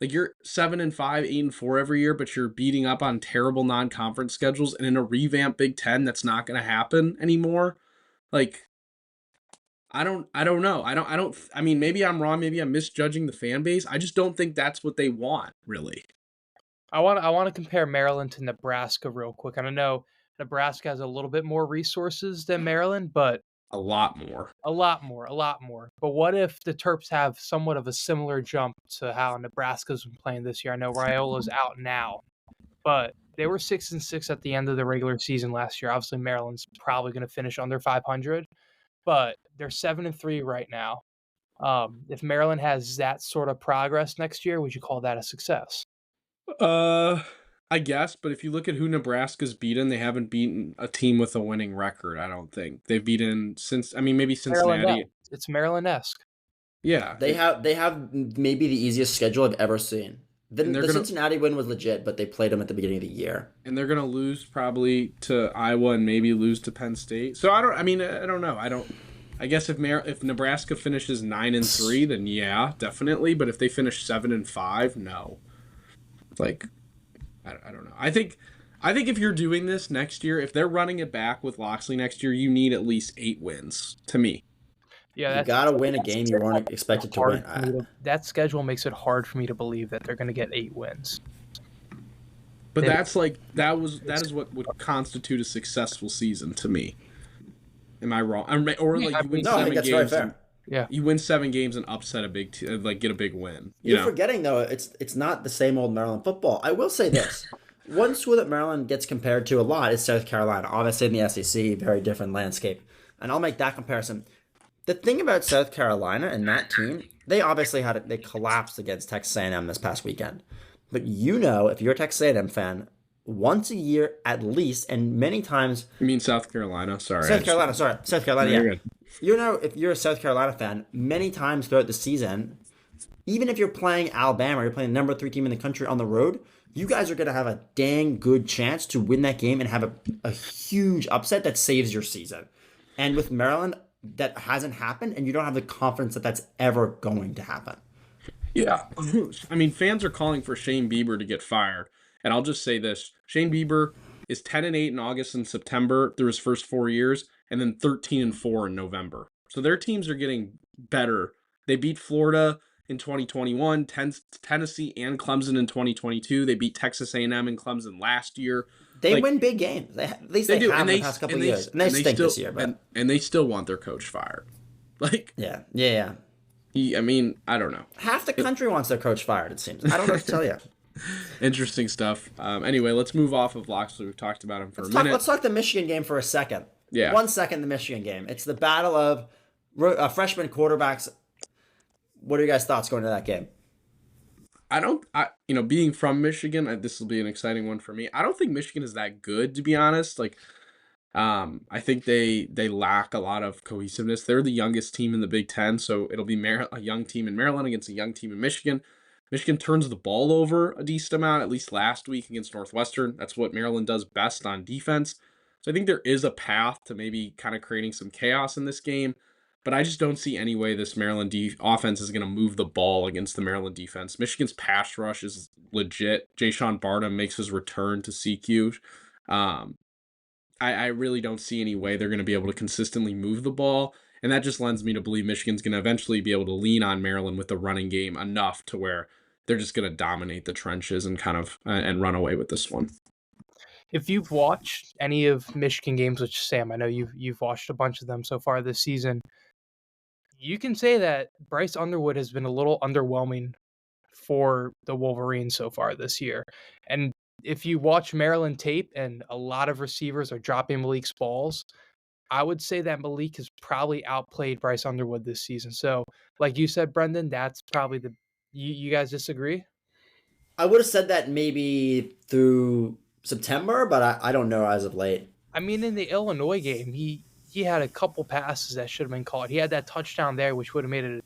Like, you're 7-5, 8-4 every year, but you're beating up on terrible non-conference schedules, and in a revamped Big Ten, that's not going to happen anymore. Like, I don't know. I mean, maybe I'm wrong. Maybe I'm misjudging the fan base. I just don't think that's what they want, really. I want to compare Maryland to Nebraska real quick. And I know Nebraska has a little bit more resources than Maryland, but A lot more. a lot more. But what if the Terps have somewhat of a similar jump to how Nebraska's been playing this year? I know Raiola's out now, but they were 6-6 at the end of the regular season last year. Obviously, Maryland's probably going to finish under 500, but they're 7-3 right now. If Maryland has that sort of progress next year, would you call that a success? I guess, but if you look at who Nebraska's beaten, they haven't beaten a team with a winning record, I don't think. They've beaten maybe Cincinnati. It's Maryland-esque. Yeah. They have maybe the easiest schedule I've ever seen. The Cincinnati win was legit, but they played them at the beginning of the year. And they're going to lose probably to Iowa and maybe lose to Penn State. So I don't know. I guess if Nebraska finishes 9-3, then yeah, definitely. But if they finish 7-5, no. Like, I don't know. I think if you're doing this next year, if they're running it back with Locksley next year, you need at least 8 wins, to me. Yeah, You got to win a game you weren't expected to win. That schedule makes it hard for me to believe that they're going to get 8 wins. But that is what would constitute a successful season to me. Am I wrong? Or like you win 7 that's games. very fair. Yeah, You win 7 games and upset a big team, like get a big win. You're forgetting though, it's not the same old Maryland football. I will say this: one school that Maryland gets compared to a lot is South Carolina. Obviously, in the SEC, very different landscape, and I'll make that comparison. The thing about South Carolina and that team, they obviously they collapsed against Texas A&M this past weekend. But if you're a Texas A&M fan, once a year at least, and many times. You mean South Carolina? Sorry. South Carolina. No, Yeah. you're good. If you're a South Carolina fan, many times throughout the season, even if you're playing Alabama, or you're playing the number 3 team in the country on the road, you guys are going to have a dang good chance to win that game and have a huge upset that saves your season. And with Maryland, that hasn't happened, and you don't have the confidence that that's ever going to happen. Yeah. I mean, fans are calling for Shane Bieber to get fired. And I'll just say this. Shane Bieber is 10-8 in August and September through his first 4 years, and then 13-4 in November. So their teams are getting better. They beat Florida in 2021, Tennessee and Clemson in 2022. They beat Texas A&M and Clemson last year. They win big games. At least they have in the past couple of years. And they stink this year. But... And they still want their coach fired. Like, Yeah. I mean, I don't know. Half the country wants their coach fired, it seems. I don't know what to tell you. Interesting stuff. Anyway, let's move off of Locksley. We've talked about him for a minute. Let's talk the Michigan game for a second. Yeah. 1 second, the Michigan game. It's the battle of freshman quarterbacks. What are your guys' thoughts going to that game? Being from Michigan, this will be an exciting one for me. I don't think Michigan is that good, to be honest. Like, I think they lack a lot of cohesiveness. They're the youngest team in the Big Ten, so it'll be a young team in Maryland against a young team in Michigan. Michigan turns the ball over a decent amount, at least last week against Northwestern. That's what Maryland does best on defense. So I think there is a path to maybe kind of creating some chaos in this game, but I just don't see any way this Maryland offense is going to move the ball against the Maryland defense. Michigan's pass rush is legit. Jayshawn Barnum makes his return to CQ. I really don't see any way they're going to be able to consistently move the ball. And that just lends me to believe Michigan's going to eventually be able to lean on Maryland with the running game enough to where they're just going to dominate the trenches and kind of and run away with this one. If you've watched any of Michigan games, which Sam, I know you've watched a bunch of them so far this season, you can say that Bryce Underwood has been a little underwhelming for the Wolverines so far this year. And if you watch Maryland tape and a lot of receivers are dropping Malik's balls, I would say that Malik has probably outplayed Bryce Underwood this season. So, like you said, Brendan, that's probably you guys disagree? I would have said that maybe through September, but I don't know as of late. I mean, in the Illinois game, he had a couple passes that should have been caught. He had that touchdown there, which would have made it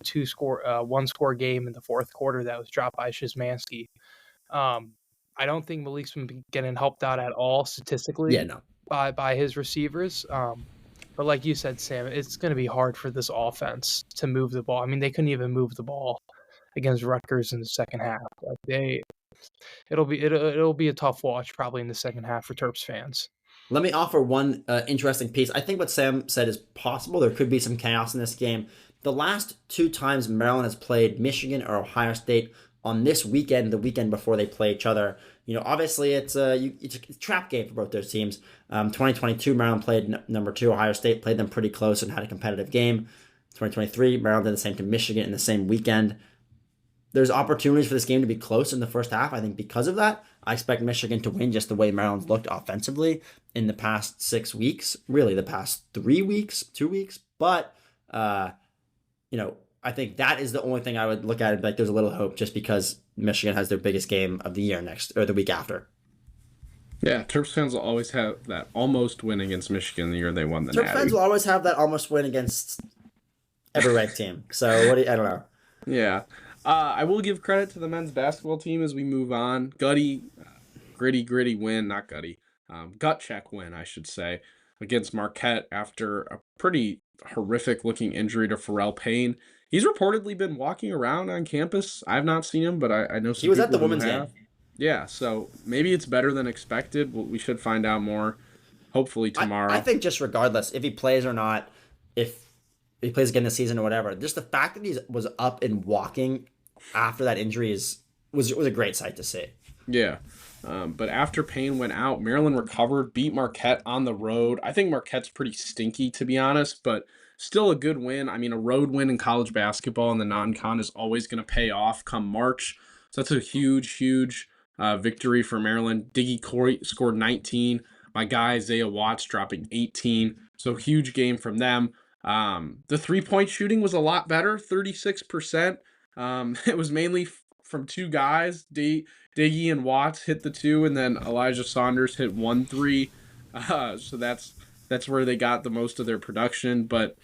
a one-score game in the fourth quarter that was dropped by Szymanski. I don't think Malik's been getting helped out at all statistically. Yeah, no. By his receivers. But like you said, Sam, it's going to be hard for this offense to move the ball. I mean, they couldn't even move the ball against Rutgers in the second half. Like it'll be a tough watch probably in the second half for Terps fans. Let me offer one interesting piece. I think what Sam said is possible. There could be some chaos in this game. The last 2 times Maryland has played Michigan or Ohio State on this weekend, the weekend before they play each other, obviously it's a trap game for both those teams. 2022, Maryland played number 2, Ohio State played them pretty close and had a competitive game. 2023, Maryland did the same to Michigan in the same weekend. There's opportunities for this game to be close in the first half. I think because of that, I expect Michigan to win just the way Maryland's looked offensively in the past 6 weeks, really the past 3 weeks, 2 weeks. But, I think that is the only thing I would look at. Like there's a little hope just because Michigan has their biggest game of the year the week after. Yeah, Terps fans will always have that almost win against Michigan the year they won the Terps Natty. fans will always have that almost win against every ranked team. So I don't know. Yeah. I will give credit to the men's basketball team as we move on. Gritty win, not gutty. Gut check win, I should say, against Marquette after a pretty horrific-looking injury to Pharrell Payne. He's reportedly been walking around on campus. I've not seen him, but I know some he was people at the who women's have. game. Yeah, so maybe it's better than expected. We should find out more, hopefully tomorrow. I think just regardless, if he plays or not, if he plays again this season or whatever, just the fact that he was up and walking after that injury was a great sight to see. Yeah. But after Payne went out, Maryland recovered, beat Marquette on the road. I think Marquette's pretty stinky, to be honest, but still a good win. I mean, a road win in college basketball in the non-con is always going to pay off come March. So that's a huge victory for Maryland. Diggy Corey scored 19. My guy, Isaiah Watts, dropping 18. So huge game from them. The three-point shooting was a lot better, 36%. It was mainly from 2 guys. Diggy and Watts hit the 2, and then Elijah Saunders hit 1 3. So that's where they got the most of their production. But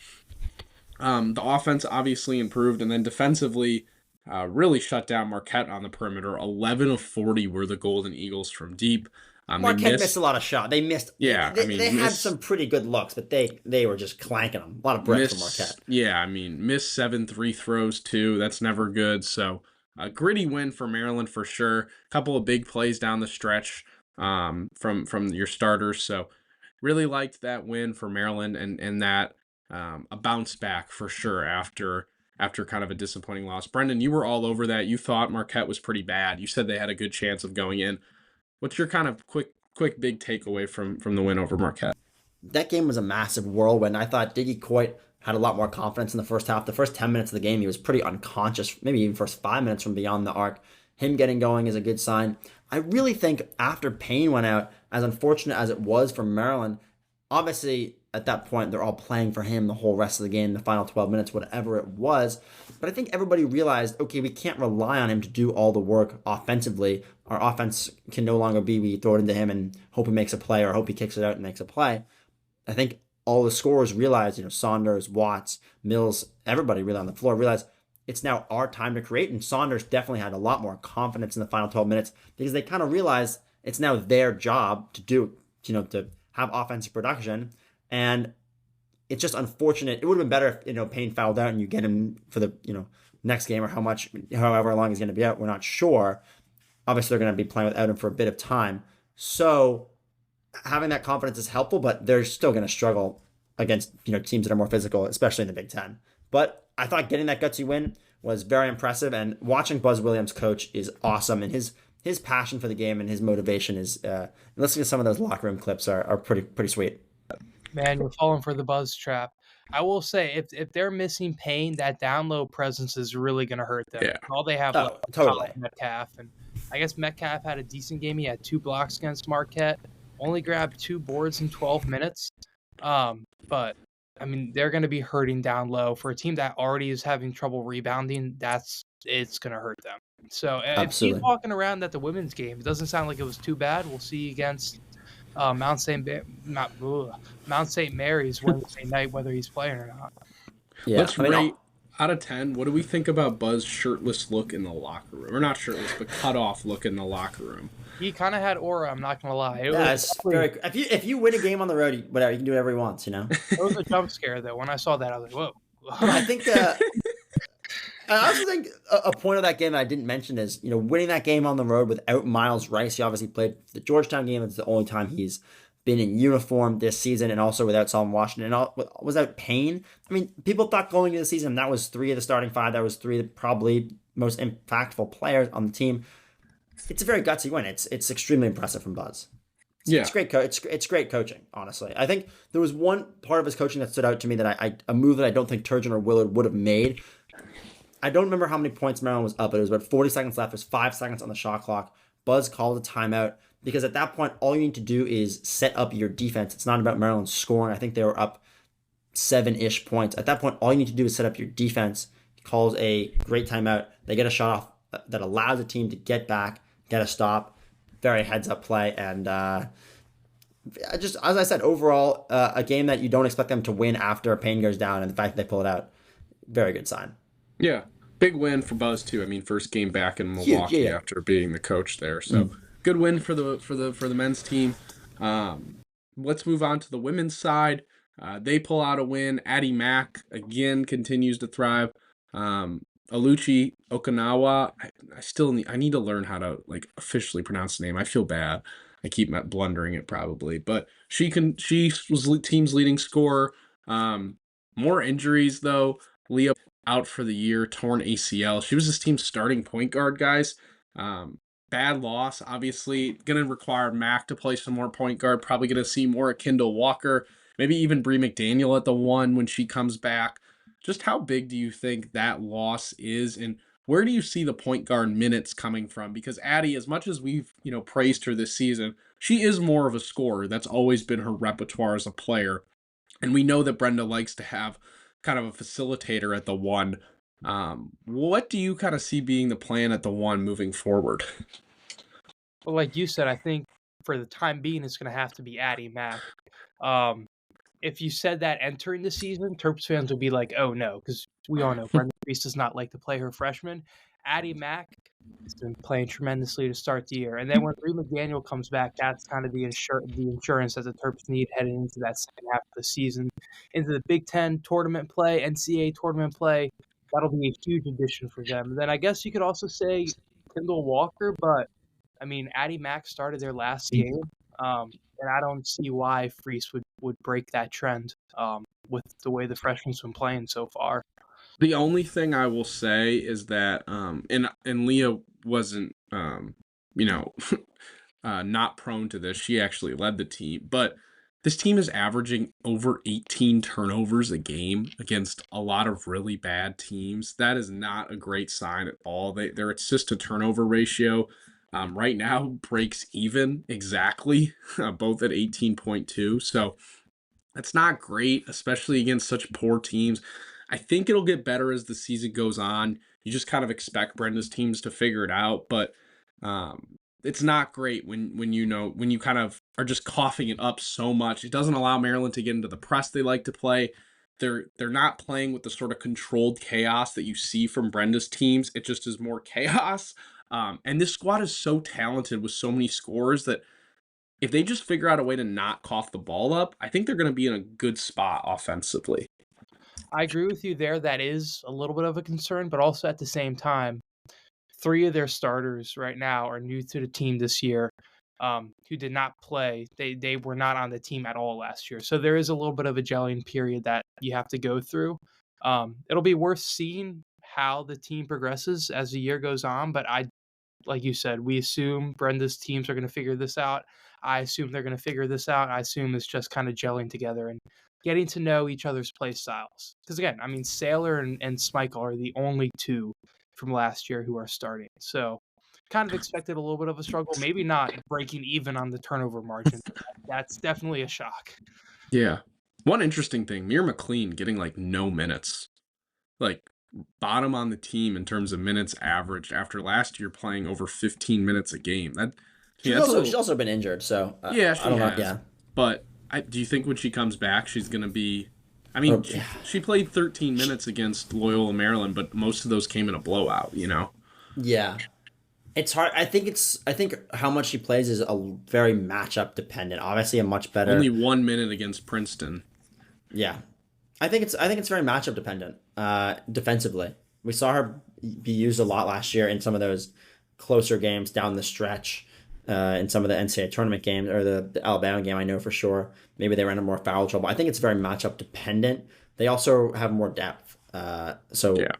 the offense obviously improved, and then defensively really shut down Marquette on the perimeter. 11 of 40 were the Golden Eagles from deep. Marquette missed a lot of shots. They missed. Yeah, they had some pretty good looks, but they were just clanking them. A lot of bricks from Marquette. Yeah, missed 7 3 throws too. That's never good. So a gritty win for Maryland for sure. A couple of big plays down the stretch from your starters. So really liked that win for Maryland and that a bounce back for sure after kind of a disappointing loss. Brendan, you were all over that. You thought Marquette was pretty bad. You said they had a good chance of going in. What's your kind of quick big takeaway from the win over Marquette? That game was a massive whirlwind. I thought Diggy Coit had a lot more confidence in the first half. The first 10 minutes of the game, he was pretty unconscious, maybe even first 5 minutes from beyond the arc. Him getting going is a good sign. I really think after Payne went out, as unfortunate as it was for Maryland, obviously at that point they're all playing for him the whole rest of the game, the final 12 minutes, whatever it was. But I think everybody realized, okay, we can't rely on him to do all the work offensively. Our offense can no longer be we throw it into him and hope he makes a play or hope he kicks it out and makes a play. I think all the scorers realized, Saunders, Watts, Mills, everybody really on the floor realized it's now our time to create. And Saunders definitely had a lot more confidence in the final 12 minutes because they kind of realized it's now their job to do, to have offensive production. And it's just unfortunate. It would have been better if, Payne fouled out and you get him for the, next game or however long he's going to be out. We're not sure. Obviously, they're going to be playing without him for a bit of time. So having that confidence is helpful, but they're still going to struggle against, teams that are more physical, especially in the Big Ten. But I thought getting that gutsy win was very impressive, and watching Buzz Williams coach is awesome, and his passion for the game and his motivation is, listening to some of those locker room clips are pretty sweet. Man, you're falling for the Buzz trap. I will say, if they're missing Payne, that down low presence is really going to hurt them. Yeah. All they have left is totally. Metcalf, and I guess Metcalf had a decent game. He had 2 blocks against Marquette, only grabbed 2 boards in 12 minutes. But I mean, they're going to be hurting down low for a team that already is having trouble rebounding. It's going to hurt them. So if he's walking around at the women's game, it doesn't sound like it was too bad. We'll see against Mount St. Mary's Wednesday night whether he's playing or not. Yeah, let's rate out of 10. What do we think about Buzz's shirtless look in the locker room? Or not shirtless, but cut off look in the locker room. He kind of had aura. I'm not gonna lie. If you win a game on the road, whatever, you can do whatever he wants. It was a jump scare though. When I saw that, I was like, whoa. I think. I also think a point of that game that I didn't mention is, winning that game on the road without Miles Rice. He obviously played the Georgetown game. It's the only time he's been in uniform this season, and also without Solomon Washington and without Payne. I mean, people thought going into the season that was 3 of the starting 5. That was 3 of the probably most impactful players on the team. It's a very gutsy win. It's extremely impressive from Buzz. It's great. It's great coaching. Honestly, I think there was one part of his coaching that stood out to me that a move that I don't think Turgeon or Willard would have made. I don't remember how many points Maryland was up. It was about 40 seconds left. There's 5 seconds on the shot clock. Buzz called a timeout because at that point, all you need to do is set up your defense. It's not about Maryland scoring. I think they were up 7-ish points. At that point, all you need to do is set up your defense. He calls a great timeout. They get a shot off that allows the team to get back, get a stop. Very heads-up play. And just, as I said, overall, a game that you don't expect them to win after Payne goes down, and the fact that they pull it out, very good sign. Yeah, big win for Buzz too. I mean, first game back in Milwaukee after being the coach there, so good win for the men's team. Let's move on to the women's side. They pull out a win. Addie Mack again continues to thrive. Aluchi Okinawa. I need to learn how to officially pronounce the name. I feel bad. I keep blundering it probably, but she was team's leading scorer. More injuries though. Leah out for the year, torn ACL. She was this team's starting point guard, guys. Bad loss, obviously. Going to require Mac to play some more point guard. Probably going to see more Kendall Walker, maybe even Bree McDaniel at the 1 when she comes back. Just how big do you think that loss is, and where do you see the point guard minutes coming from? Because Addie, as much as we've praised her this season, she is more of a scorer. That's always been her repertoire as a player, and we know that Brenda likes to have kind of a facilitator at the 1. What do you kind of see being the plan at the 1 moving forward? Well, like you said, I think for the time being, it's going to have to be Addie Mack. If you said that entering the season, Terps fans would be like, oh no, because we all know Brenda Reese does not like to play her freshman. Addie Mack has been playing tremendously to start the year. And then when Bree McDaniel comes back, that's kind of the insurance that the Terps need heading into that second half of the season. Into the Big Ten tournament play, NCAA tournament play, that'll be a huge addition for them. And then I guess you could also say Kendall Walker, but I mean, Addie Mack started their last game. And I don't see why Freese would break that trend with the way the freshman's been playing so far. The only thing I will say is that, and Leah wasn't, not prone to this. She actually led the team, but this team is averaging over 18 turnovers a game against a lot of really bad teams. That is not a great sign at all. Their assist to turnover ratio right now breaks even exactly, both at 18.2. So that's not great, especially against such poor teams. I think it'll get better as the season goes on. You just kind of expect Brenda's teams to figure it out, but it's not great when you kind of are just coughing it up so much. It doesn't allow Maryland to get into the press they like to play. They're not playing with the sort of controlled chaos that you see from Brenda's teams. It just is more chaos. And this squad is so talented with so many scorers that if they just figure out a way to not cough the ball up, I think they're going to be in a good spot offensively. I agree with you there. That is a little bit of a concern, but also at the same time, 3 of their starters right now are new to the team this year, who did not play. They were not on the team at all last year. So there is a little bit of a gelling period that you have to go through. It'll be worth seeing how the team progresses as the year goes on, but like you said, we assume Brenda's teams are going to figure this out. I assume they're going to figure this out. I assume it's just kind of gelling together and getting to know each other's play styles. Because again, I mean, Saylor and Schmeichel are the only 2 from last year who are starting. So kind of expected a little bit of a struggle. Maybe not breaking even on the turnover margin. That's definitely a shock. Yeah. One interesting thing, Mir McLean getting like no minutes. Like bottom on the team in terms of minutes averaged after last year playing over 15 minutes a game. She's also been injured, so yeah, she I don't has. know. Yeah. But do you think when she comes back, she's going to be... I mean, she played 13 minutes against Loyola Maryland, but most of those came in a blowout, you know? Yeah. It's hard. I think how much she plays is a very matchup dependent. Obviously, a much better. Only 1 minute against Princeton. Yeah, I think it's very matchup dependent. Defensively, we saw her be used a lot last year in some of those closer games down the stretch. In some of the NCAA tournament games or the Alabama game, I know for sure. Maybe they ran into more foul trouble. I think it's very matchup dependent. They also have more depth. So yeah.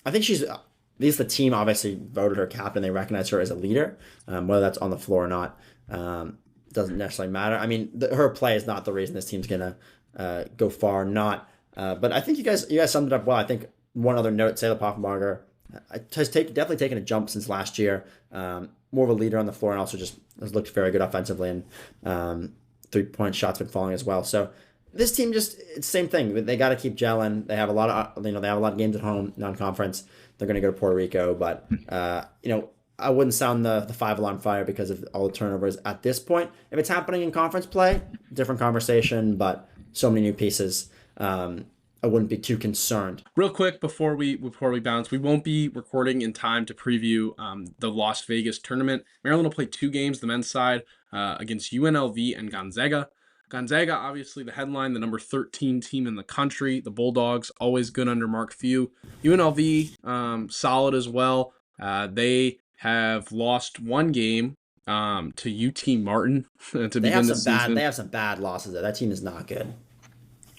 I think she's, at least the team obviously voted her captain. They recognize her as a leader. Whether that's on the floor or not doesn't necessarily matter. I mean, her play is not the reason this team's going to go far or not. But I think you guys summed it up well. I think one other note, Sayla Poffenbarger has definitely taken a jump since last year. More of a leader on the floor and also just has looked very good offensively, and 3-point shots been falling as well. So this team it's the same thing. They got to keep gelling. They have a lot of games at home, non-conference. They're going to go to Puerto Rico, but I wouldn't sound the 5-alarm fire because of all the turnovers at this point. If it's happening in conference play, different conversation, but so many new pieces. I wouldn't be too concerned. Real quick before we bounce, we won't be recording in time to preview the Las Vegas tournament. Maryland will play 2 games, the men's side against UNLV and Gonzaga. Gonzaga, obviously the headline, the number 13 team in the country. The Bulldogs, always good under Mark Few. UNLV, solid as well. They have lost 1 game to UT Martin to begin the season. They have some bad losses there. That team is not good.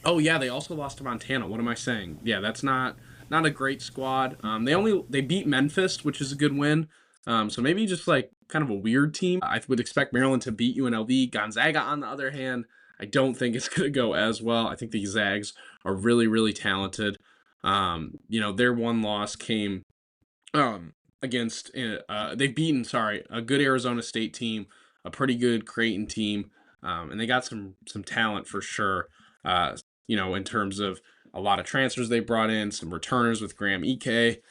Oh yeah, they also lost to Montana. What am I saying? Yeah, that's not a great squad. They beat Memphis, which is a good win. So maybe just like kind of a weird team. I would expect Maryland to beat UNLV. Gonzaga, on the other hand, I don't think it's going to go as well. I think the Zags are really, really talented. Their one loss came against they've beaten a good Arizona State team, a pretty good Creighton team, and they got some talent for sure. In terms of a lot of transfers they brought in, some returners with Graham Ike.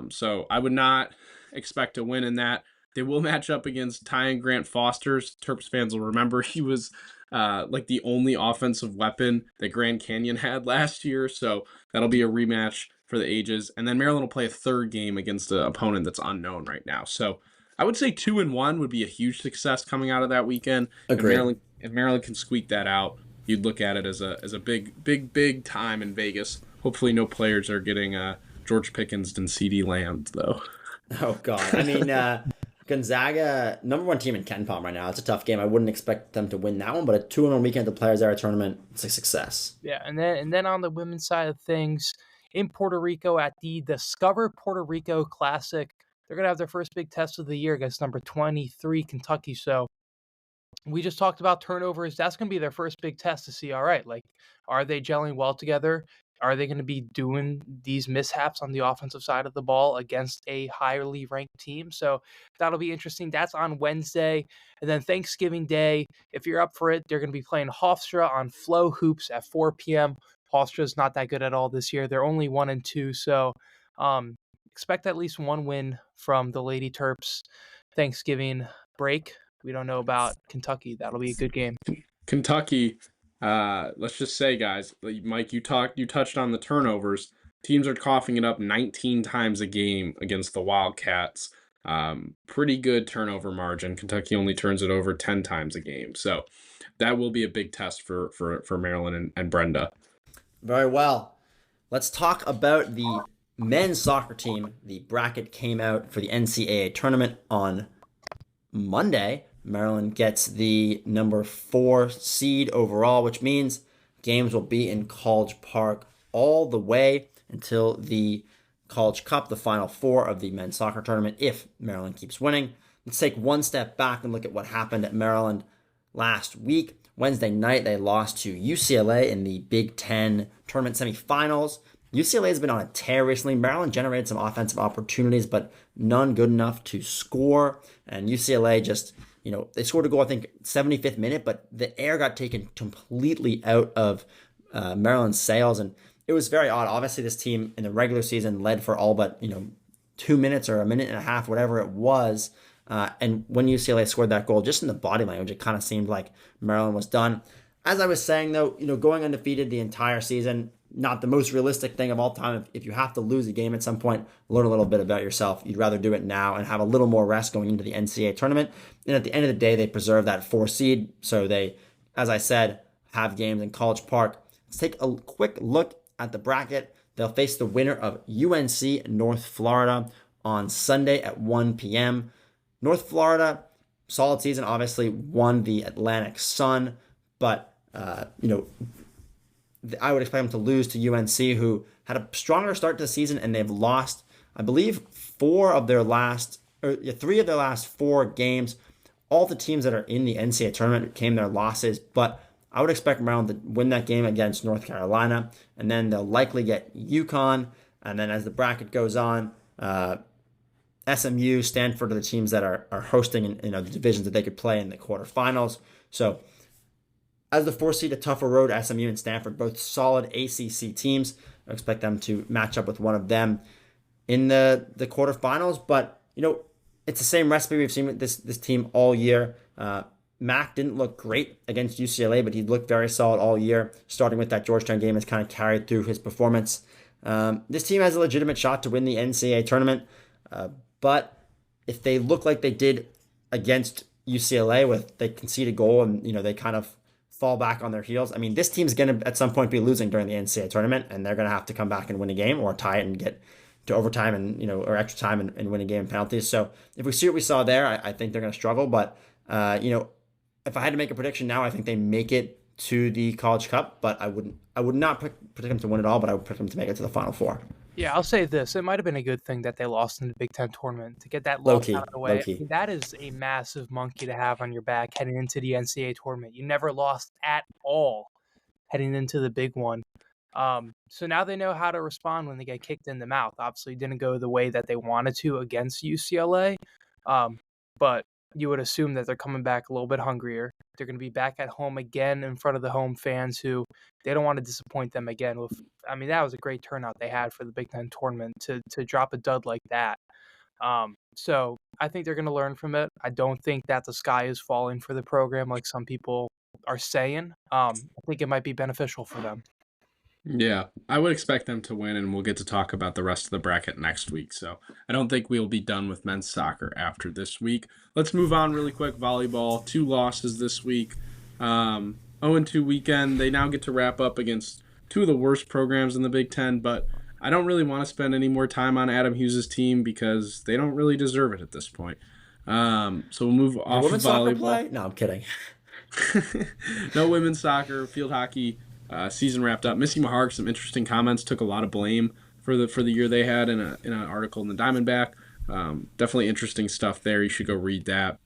So I would not expect a win in that. They will match up against Tyan Grant Foster's. Terps fans will remember he was like the only offensive weapon that Grand Canyon had last year. So that'll be a rematch for the ages. And then Maryland will play a 3rd game against an opponent that's unknown right now. So I would say 2-1 would be a huge success coming out of that weekend. Agreed. If Maryland can squeak that out, you'd look at it as a big time in Vegas. Hopefully no players are getting George Pickens and CeeDee Lamb, though. Oh, God. I mean, Gonzaga, number 1 team in KenPom right now. It's a tough game. I wouldn't expect them to win that one, but a 2-1 weekend at the Players Era tournament, it's a success. Yeah, and then on the women's side of things, in Puerto Rico at the Discover Puerto Rico Classic, they're going to have their first big test of the year against number 23 Kentucky. So we just talked about turnovers. That's going to be their first big test to see, all right, like, are they gelling well together? Are they going to be doing these mishaps on the offensive side of the ball against a highly ranked team? So that'll be interesting. That's on Wednesday. And then Thanksgiving Day, if you're up for it, they're going to be playing Hofstra on Flow Hoops at 4 p.m. Hofstra's not that good at all this year. They're only 1-2. So expect at least 1 win from the Lady Terps Thanksgiving break. We don't know about Kentucky. That'll be a good game. Kentucky, let's just say, guys, Mike, you touched on the turnovers. Teams are coughing it up 19 times a game against the Wildcats. Pretty good turnover margin. Kentucky only turns it over 10 times a game. So that will be a big test for Maryland and Brenda. Very well. Let's talk about the men's soccer team. The bracket came out for the NCAA tournament on Monday. Maryland gets the number 4 seed overall, which means games will be in College Park all the way until the College Cup, the Final Four of the men's soccer tournament, if Maryland keeps winning. Let's take one step back and look at what happened at Maryland last week. Wednesday night, they lost to UCLA in the Big Ten tournament semifinals. UCLA has been on a tear recently. Maryland generated some offensive opportunities, but none good enough to score. And UCLA just, they scored a goal, I think, 75th minute, but the air got taken completely out of Maryland's sails. And it was very odd. Obviously, this team in the regular season led for all but, 2 minutes or a minute and a half, whatever it was. And when UCLA scored that goal, just in the body language, it kind of seemed like Maryland was done. As I was saying, though, going undefeated the entire season, not the most realistic thing of all time. If you have to lose a game at some point, learn a little bit about yourself. You'd rather do it now and have a little more rest going into the NCAA tournament. And at the end of the day, they preserve that 4 seed. So they, as I said, have games in College Park. Let's take a quick look at the bracket. They'll face the winner of UNC North Florida on Sunday at 1 p.m. North Florida, solid season, obviously won the Atlantic Sun, but, I would expect them to lose to UNC, who had a stronger start to the season, and they've lost, I believe, 3 of their last 4 games. All the teams that are in the NCAA tournament came their losses, but I would expect Maryland to win that game against North Carolina, and then they'll likely get UConn, and then as the bracket goes on, SMU, Stanford are the teams that are hosting the divisions that they could play in the quarterfinals. So as the 4 seed, a tougher road, SMU and Stanford, both solid ACC teams. I expect them to match up with one of them in the quarterfinals. But, it's the same recipe we've seen with this team all year. Mac didn't look great against UCLA, but he looked very solid all year. Starting with that Georgetown game has kind of carried through his performance. This team has a legitimate shot to win the NCAA tournament. But if they look like they did against UCLA, they concede a goal and, they kind of fall back on their heels. I mean, this team's going to at some point be losing during the NCAA tournament, and they're going to have to come back and win a game or tie it and get to overtime and, or extra time and win a game in penalties. So if we see what we saw there, I think they're going to struggle. But, if I had to make a prediction now, I think they make it to the College Cup, but I would not predict them to win it all, but I would predict them to make it to the Final Four. Yeah, I'll say this. It might have been a good thing that they lost in the Big Ten tournament to get that loss out of the way. I mean, that is a massive monkey to have on your back heading into the NCAA tournament. You never lost at all heading into the big one. So now they know how to respond when they get kicked in the mouth. Obviously, it didn't go the way that they wanted to against UCLA, but you would assume that they're coming back a little bit hungrier. They're going to be back at home again in front of the home fans who they don't want to disappoint them again. That was a great turnout they had for the Big Ten tournament to drop a dud like that. So I think they're going to learn from it. I don't think that the sky is falling for the program like some people are saying. I think it might be beneficial for them. Yeah, I would expect them to win, and we'll get to talk about the rest of the bracket next week. So I don't think we'll be done with men's soccer after this week. Let's move on really quick. Volleyball, 2 losses this week. 0-2 weekend. They now get to wrap up against 2 of the worst programs in the Big Ten, but I don't really want to spend any more time on Adam Hughes' team because they don't really deserve it at this point. So we'll move off of volleyball. Play? No, I'm kidding. No women's soccer, field hockey. Season wrapped up. Missy Maharg, some interesting comments, took a lot of blame for the year they had in an article in the Diamondback. Definitely interesting stuff there. You should go read that.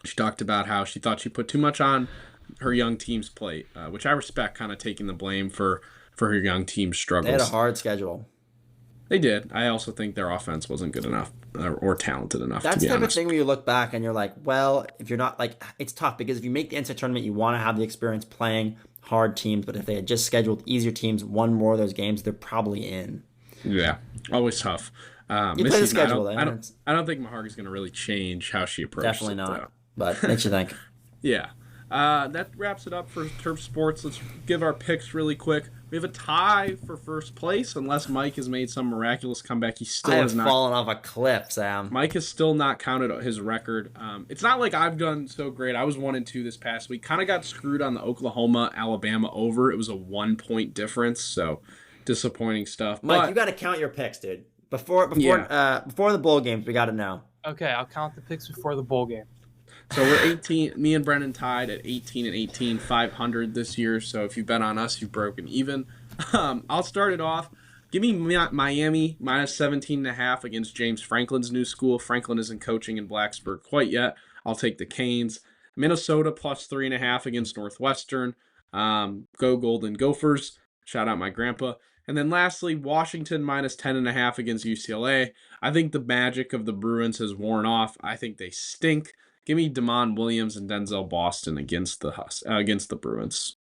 She talked about how she thought she put too much on her young team's plate, which I respect, kind of taking the blame for her young team's struggles. They had a hard schedule. They did. I also think their offense wasn't good enough or talented enough. That's to be the type honest. of thing where you look back and you're like, well, if you're not it's tough because if you make the NCAA tournament, you want to have the experience playing hard teams, but if they had just scheduled easier teams, won more of those games, they're probably in. Yeah, always tough. You play the schedule, I don't think Maharg is going to really change how she approaches Definitely it. not, but makes you think. Yeah. That wraps it up for Terp Sports. Let's give our picks really quick. We have a tie for first place, unless Mike has made some miraculous comeback. He still has not fallen off a cliff, Sam. Mike has still not counted his record. It's not like I've done so great. I was 1-2 this past week. Kind of got screwed on the Oklahoma-Alabama over. It was a 1-point difference, so disappointing stuff. Mike, but you got to count your picks, dude. Before the bowl games, we got to know. Okay, I'll count the picks before the bowl game. So we're 18. Me and Brennan tied at 18-18, 500 this year. So if you bet on us, you've broken even. I'll start it off. Give me Miami minus 17.5 against James Franklin's new school. Franklin isn't coaching in Blacksburg quite yet. I'll take the Canes. Minnesota plus 3.5 against Northwestern. Go Golden Gophers. Shout out my grandpa. And then lastly, Washington minus 10.5 against UCLA. I think the magic of the Bruins has worn off. I think they stink. Give me Damon Williams and Denzel Boston against the Bruins.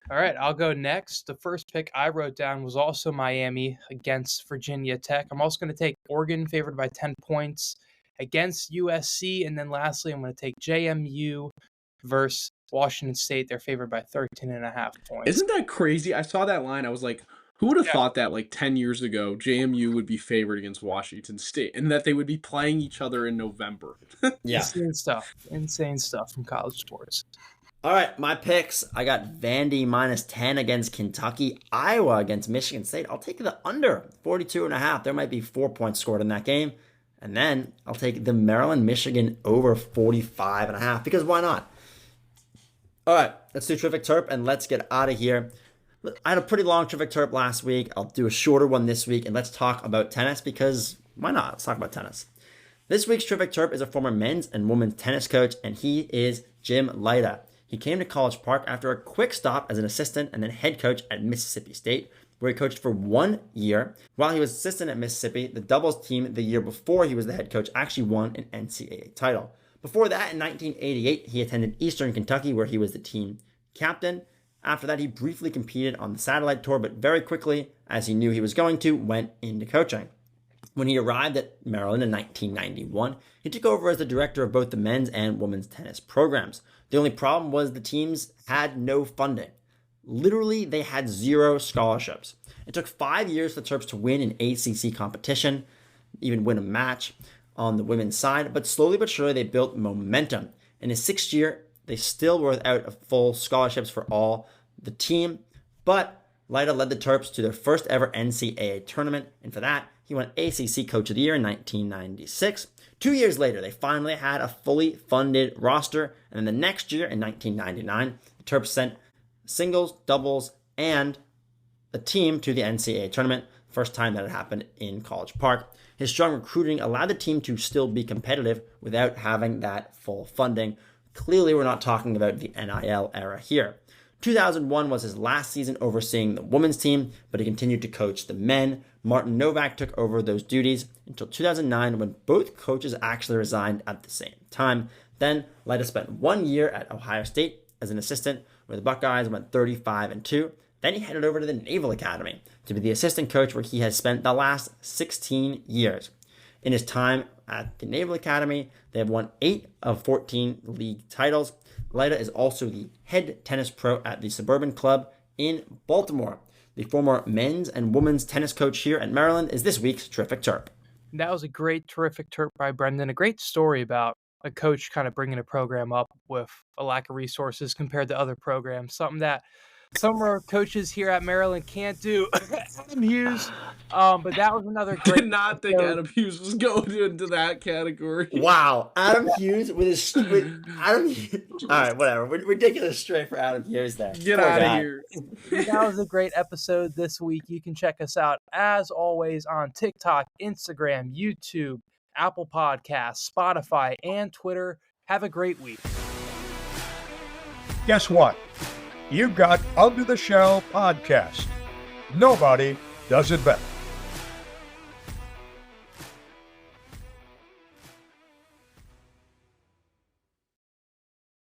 All right, I'll go next. The first pick I wrote down was also Miami against Virginia Tech. I'm also going to take Oregon favored by 10 points against USC. And then lastly, I'm going to take JMU versus Washington State. They're favored by 13.5 points. Isn't that crazy? I saw that line. I was like, who would have thought that like 10 years ago, JMU would be favored against Washington State and that they would be playing each other in November? Yeah. Insane stuff from college sports. All right, my picks. I got Vandy minus 10 against Kentucky, Iowa against Michigan State. I'll take the under 42.5. There might be 4 points scored in that game. And then I'll take the Maryland-Michigan over 45.5 because why not? All right, let's do Terrific Terp and let's get out of here. I had a pretty long Terrific Terp last week. I'll do a shorter one this week, and let's talk about tennis because why not? Let's talk about tennis. This week's Terrific Terp is a former men's and women's tennis coach, and he is Jim Leida. He came to College Park after a quick stop as an assistant and then head coach at Mississippi State, where he coached for 1 year. While he was assistant at Mississippi, the doubles team the year before he was the head coach actually won an NCAA title. Before that, in 1988, he attended Eastern Kentucky, where he was the team captain. After that, he briefly competed on the satellite tour, but very quickly, as he knew he was going to, went into coaching. When he arrived at Maryland in 1991, he took over as the director of both the men's and women's tennis programs. The only problem was the teams had no funding. Literally, they had 0 scholarships. It took 5 years for the Terps to win an ACC competition, even win a match on the women's side, but slowly but surely they built momentum. In his 6th year, they still were without full scholarships for all the team, but Leida led the Terps to their first ever NCAA tournament, and for that, he won ACC Coach of the Year in 1996. 2 years later, they finally had a fully funded roster, and then the next year, in 1999, the Terps sent singles, doubles, and a team to the NCAA tournament, first time that had happened in College Park. His strong recruiting allowed the team to still be competitive without having that full funding. Clearly, we're not talking about the NIL era here. 2001 was his last season overseeing the women's team, but he continued to coach the men. Martin Novak took over those duties until 2009 when both coaches actually resigned at the same time. Then Leida spent 1 year at Ohio State as an assistant, where the Buckeyes went 35-2. Then he headed over to the Naval Academy to be the assistant coach, where he has spent the last 16 years. In his time at the Naval Academy, they have won 8 of 14 league titles. Leida is also the head tennis pro at the Suburban Club in Baltimore. The former men's and women's tennis coach here at Maryland is this week's Terrific Terp. That was a great Terrific Terp by Brendan. A great story about a coach kind of bringing a program up with a lack of resources compared to other programs. Something that some of our coaches here at Maryland can't do. Adam Hughes, but that was another great. Did not think Adam Hughes was going into that category. Wow, Adam Hughes Adam Hughes. All right, whatever. Ridiculous stray for Adam Hughes there. Get out of here. That was a great episode this week. You can check us out as always on TikTok, Instagram, YouTube, Apple Podcasts, Spotify, and Twitter. Have a great week. Guess what? You got Under the Shell Podcast. Nobody does it better.